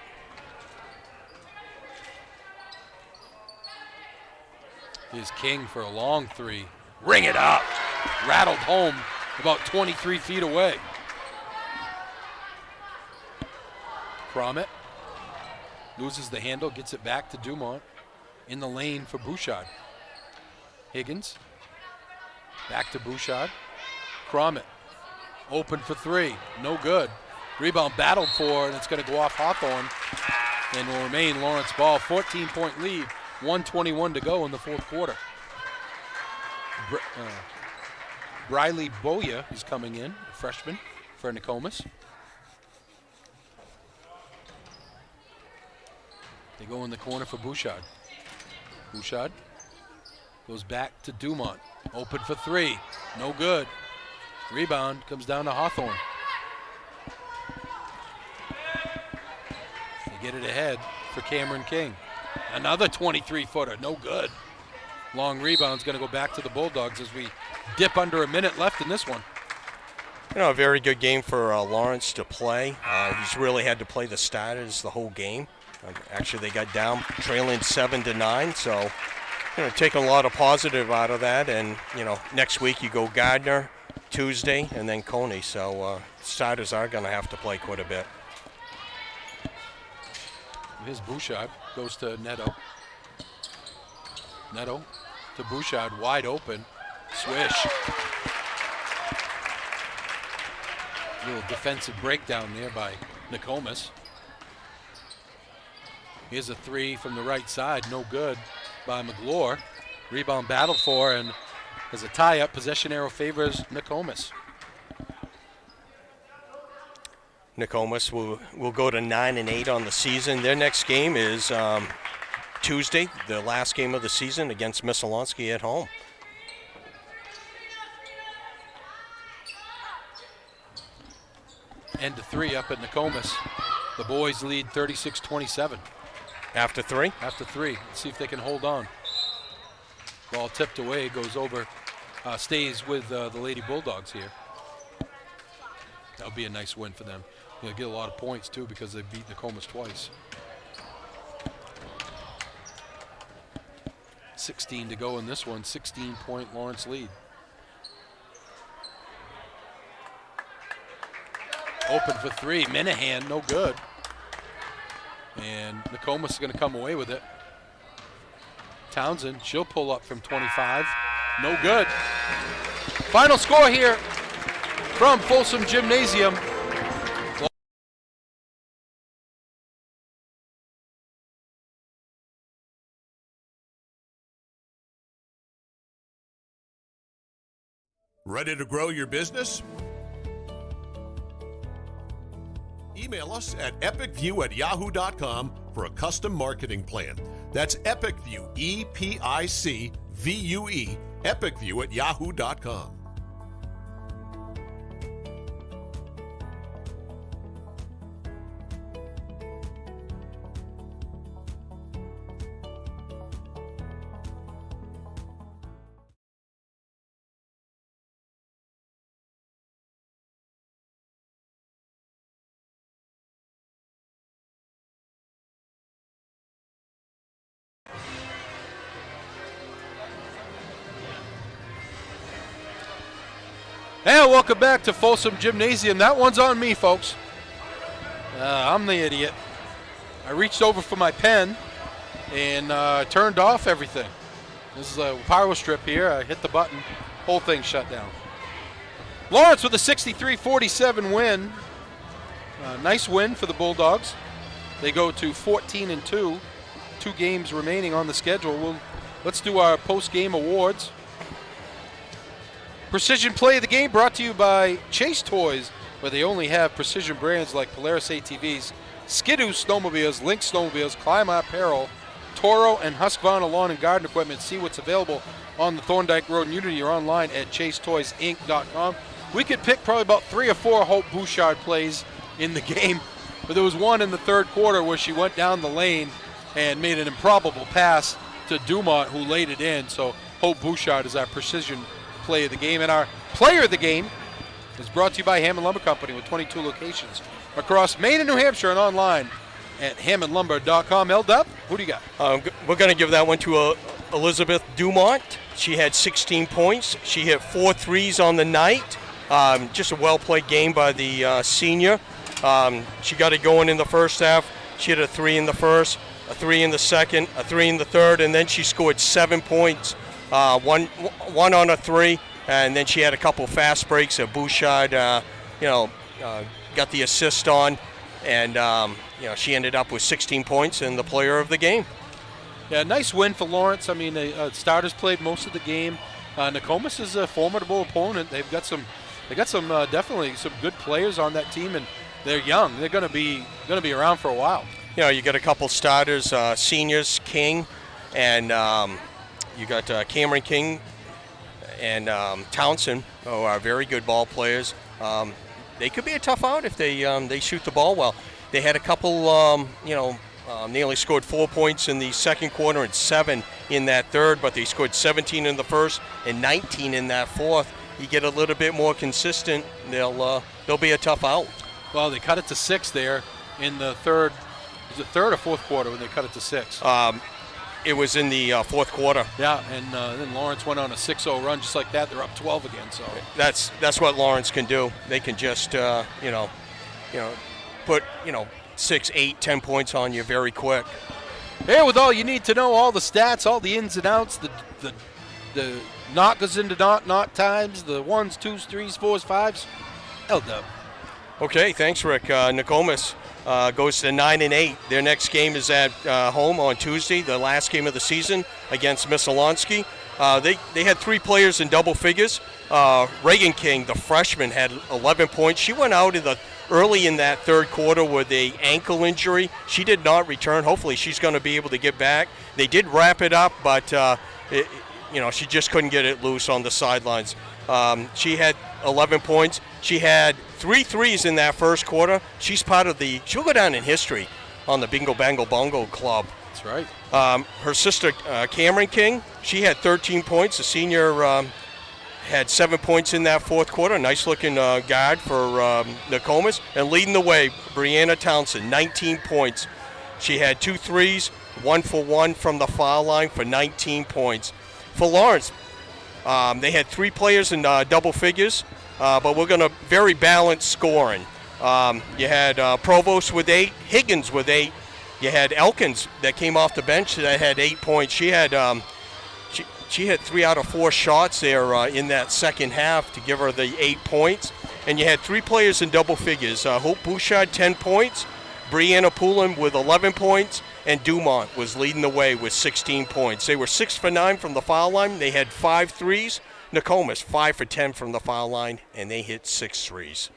Speaker 16: Here's King for a long three. Ring it up. Rattled home about 23 feet away. Cromit loses the handle, gets it back to Dumont. In the lane for Bouchard. Higgins. Back to Bouchard. Cromit. Open for three. No good. Rebound battled for, and it's going to go off Hawthorne. And will remain Lawrence ball. 14-point lead. 1:21 to go in the fourth quarter. Briley Boya is coming in, a freshman for Nokomis. They go in the corner for Bouchard. Bouchard goes back to Dumont. Open for three. No good. Rebound comes down to Hawthorne. They get it ahead for Cameron King. Another 23-footer. No good. Long rebound's going to go back to the Bulldogs as we dip under a minute left in this one.
Speaker 17: You know, a very good game for Lawrence to play. He's really had to play the starters the whole game. Actually, they got down trailing 7-9, so take a lot of positive out of that. And, next week you go Gardner, Tuesday, and then Coney. So starters are going to have to play quite a bit.
Speaker 20: Here's Bouchard, goes to Neto. Neto to Bouchard, wide open. Swish. Little defensive breakdown there by Nokomis. Here's a three from the right side, no good by McGlure. Rebound battled for, and as a tie-up, possession arrow favors Nokomis.
Speaker 17: Nokomis will go to 9-8 on the season. Their next game is Tuesday, the last game of the season against Missalonsky at home.
Speaker 20: End to three up at Nokomis. The boys lead 36-27.
Speaker 17: After three?
Speaker 20: After three. Let's see if they can hold on. Ball tipped away, goes over, stays with the Lady Bulldogs here. That would be a nice win for them. They'll get a lot of points too because they beat Nokomis twice. 16 to go in this one, 16-point Lawrence lead. Open for three, Minahan, no good. And Nokomis is going to come away with it. Townsend, she'll pull up from 25, no good. Final score here from Folsom Gymnasium.
Speaker 1: Ready to grow your business? Email us at epicview@yahoo.com for a custom marketing plan. That's EpicView, EPICVUE, epicview@yahoo.com.
Speaker 20: And welcome back to Folsom Gymnasium. That one's on me, folks. I'm the idiot. I reached over for my pen and turned off everything. This is a power strip here. I hit the button. Whole thing shut down. Lawrence with a 63-47 win. Nice win for the Bulldogs. They go to 14-2. 2 games remaining on the schedule. Let's do our post-game awards. Precision Play of the Game brought to you by Chase Toys, where they only have precision brands like Polaris ATVs, Skidoo snowmobiles, Lynx snowmobiles, Klima apparel, Toro, and Husqvarna lawn and garden equipment. See what's available on the Thorndike Road in Unity or online at chasetoysinc.com. We could pick probably about 3 or 4 Hope Bouchard plays in the game, but there was one in the third quarter where she went down the lane and made an improbable pass to Dumont, who laid it in. So Hope Bouchard is our precision play of the game. And our player of the game is brought to you by Hammond Lumber Company with 22 locations across Maine and New Hampshire and online at hammondlumber.com. L-Dub, who do you got?
Speaker 17: We're going to give that one to Elizabeth Dumont. She had 16 points. She hit 4 threes on the night. Just a well-played game by the senior. She got it going in the first half. She hit a 3 in the first, a 3 in the second, a 3 in the third, and then she scored 7 points. One on a 3, and then she had a couple fast breaks. Bouchard, got the assist on, and she ended up with 16 points and the player of the game.
Speaker 20: Yeah, nice win for Lawrence. I mean, the starters played most of the game. Nokomis is a formidable opponent. They got some definitely some good players on that team, and they're young. They're going to be around for a while.
Speaker 17: You got a couple starters, seniors, King, and you got Cameron King and Townsend, who are very good ball players. They could be a tough out if they shoot the ball well. They had a couple, nearly scored 4 points in the second quarter and 7 in that third, but they scored 17 in the first and 19 in that fourth. You get a little bit more consistent, they'll be a tough out.
Speaker 20: Well, they cut it to 6 there in the third. Was it third or fourth quarter when they cut it to 6?
Speaker 17: It was in the fourth quarter.
Speaker 20: Yeah, and then Lawrence went on a 6-0 run just like that. They're up 12 again. So
Speaker 17: that's what Lawrence can do. They can just put 6, 8, 10 points on you very quick.
Speaker 20: Here with all you need to know, all the stats, all the ins and outs, the not goes into not times, the 1s, 2s, 3s, 4s, 5s. L-Dub.
Speaker 17: Okay, thanks, Rick. Nokomis goes to 9-8. Their next game is at home on Tuesday, the last game of the season against Missalonsky. They had 3 players in double figures. Reagan King, the freshman, had 11 points. She went out early in that third quarter with an ankle injury. She did not return. Hopefully she's going to be able to get back. They did wrap it up, but she just couldn't get it loose on the sidelines. She had 11 points. She had 3 threes in that first quarter. She'll go down in history on the Bingo Bango Bongo Club.
Speaker 20: That's right.
Speaker 17: Her sister, Cameron King, she had 13 points. The senior had 7 points in that fourth quarter. Nice-looking guard for Nokomis. And leading the way, Brianna Townsend, 19 points. She had 2 threes, 1 for 1 from the foul line for 19 points. For Lawrence, they had 3 players in double figures, but we're going to very balanced scoring. You had Provost with 8, Higgins with 8. You had Elkins that came off the bench that had 8 points. She had she had 3 out of 4 shots there in that second half to give her the 8 points. And you had 3 players in double figures. Hope Bouchard, 10 points. Brianna Poulin with 11 points. And Dumont was leading the way with 16 points. They were 6 for 9 from the foul line. They had 5 threes. Nokomis, 5 for 10 from the foul line, and they hit 6 threes.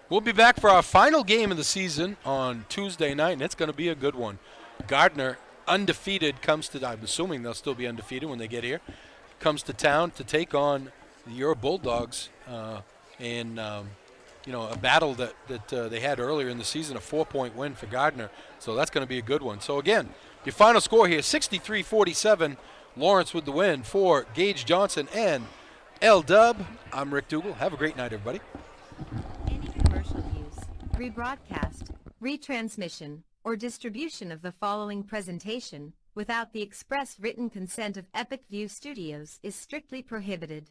Speaker 20: We'll be back for our final game of the season on Tuesday night, and it's going to be a good one. Gardner, undefeated, I'm assuming they'll still be undefeated when they get here, comes to town to take on your Bulldogs in a battle that they had earlier in the season, a 4-point win for Gardner. So that's going to be a good one. So again, your final score here, 63-47, Lawrence with the win for Gage Johnson and L-Dub. I'm Rick Dougal. Have a great night, everybody.
Speaker 19: Any commercial use, rebroadcast, retransmission, or distribution of the following presentation without the express written consent of Epic View Studios is strictly prohibited.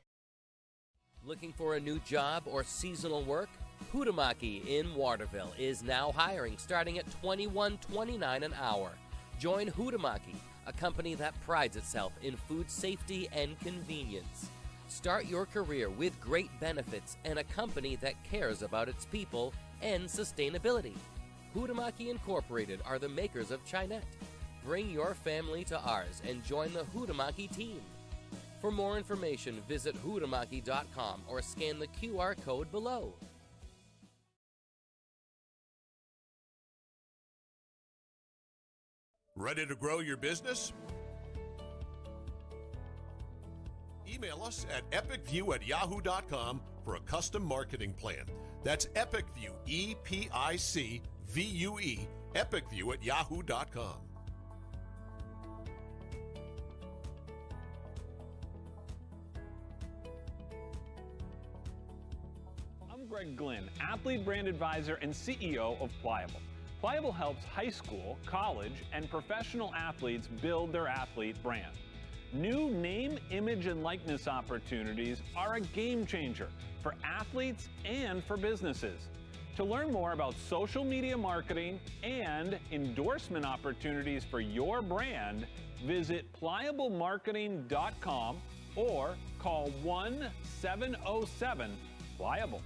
Speaker 8: Looking for a new job or seasonal work? Hutamaki in Waterville is now hiring, starting at $21.29 an hour. Join Hutamaki, a company that prides itself in food safety and convenience. Start your career with great benefits and a company that cares about its people and sustainability. Hutamaki Incorporated are the makers of Chinette. Bring your family to ours and join the Hutamaki team. For more information, visit hutamaki.com or scan the QR code below.
Speaker 1: Ready to grow your business? Email us at epicview@yahoo.com for a custom marketing plan. That's EpicView, EPICVUE, epicview@yahoo.com.
Speaker 2: I'm Greg Glynn, athlete brand advisor and CEO of Pliable. Pliable helps high school, college, and professional athletes build their athlete brand. New name, image, and likeness opportunities are a game changer for athletes and for businesses. To learn more about social media marketing and endorsement opportunities for your brand, visit pliablemarketing.com or call 1-707-PLIABLE.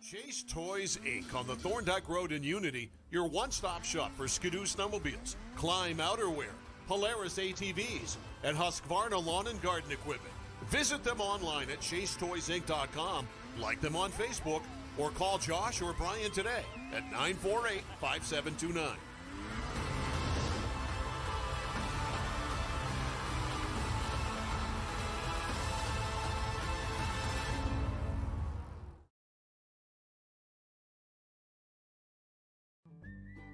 Speaker 1: Chase Toys Inc. on the Thorndike Road in Unity, your one-stop shop for Skidoo snowmobiles, Climb outerwear, Polaris ATVs, and Husqvarna lawn and garden equipment. Visit them online at chasetoysinc.com, like them on Facebook, or call Josh or Brian today at 948-5729.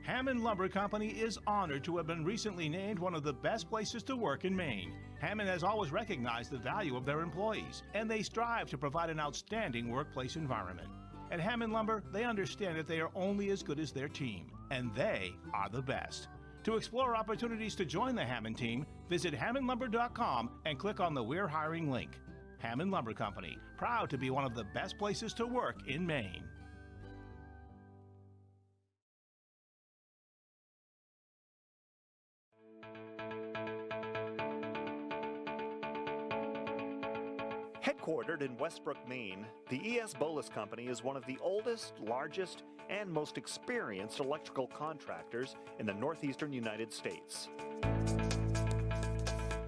Speaker 3: Hammond Lumber Company is honored to have been recently named one of the best places to work in Maine. Hammond has always recognized the value of their employees, and they strive to provide an outstanding workplace environment. At Hammond Lumber, they understand that they are only as good as their team, and they are the best. To explore opportunities to join the Hammond team, visit hammondlumber.com and click on the We're Hiring link. Hammond Lumber Company, proud to be one of the best places to work in Maine.
Speaker 4: Headquartered in Westbrook, Maine, the ES Bolus Company is one of the oldest, largest, and most experienced electrical contractors in the northeastern United States.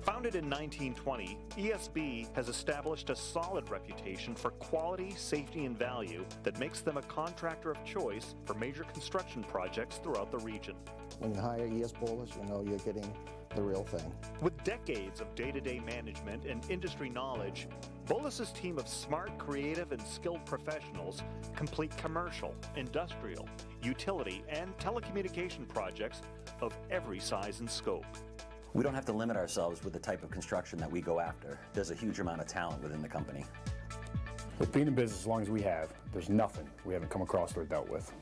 Speaker 4: Founded in 1920, ESB has established a solid reputation for quality, safety, and value that makes them a contractor of choice for major construction projects throughout the region.
Speaker 5: When you hire ES Bolus, you know you're getting the real thing.
Speaker 4: With decades of day-to-day management and industry knowledge, Bolus's team of smart, creative, and skilled professionals complete commercial, industrial, utility, and telecommunication projects of every size and scope.
Speaker 6: We don't have to limit ourselves with the type of construction that we go after. There's a huge amount of talent within the company.
Speaker 7: With being in business as long as we have, there's nothing we haven't come across or dealt with.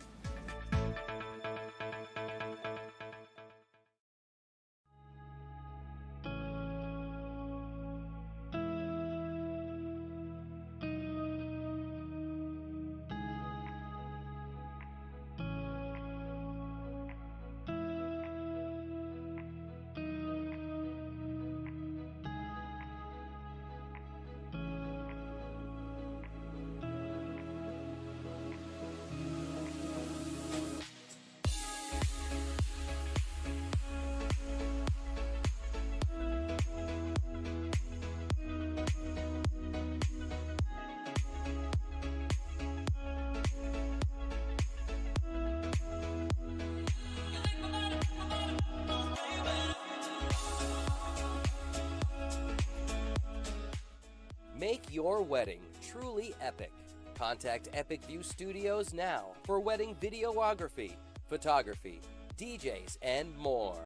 Speaker 8: Make your wedding truly epic. Contact Epic View Studios now for wedding videography, photography, DJs, and more.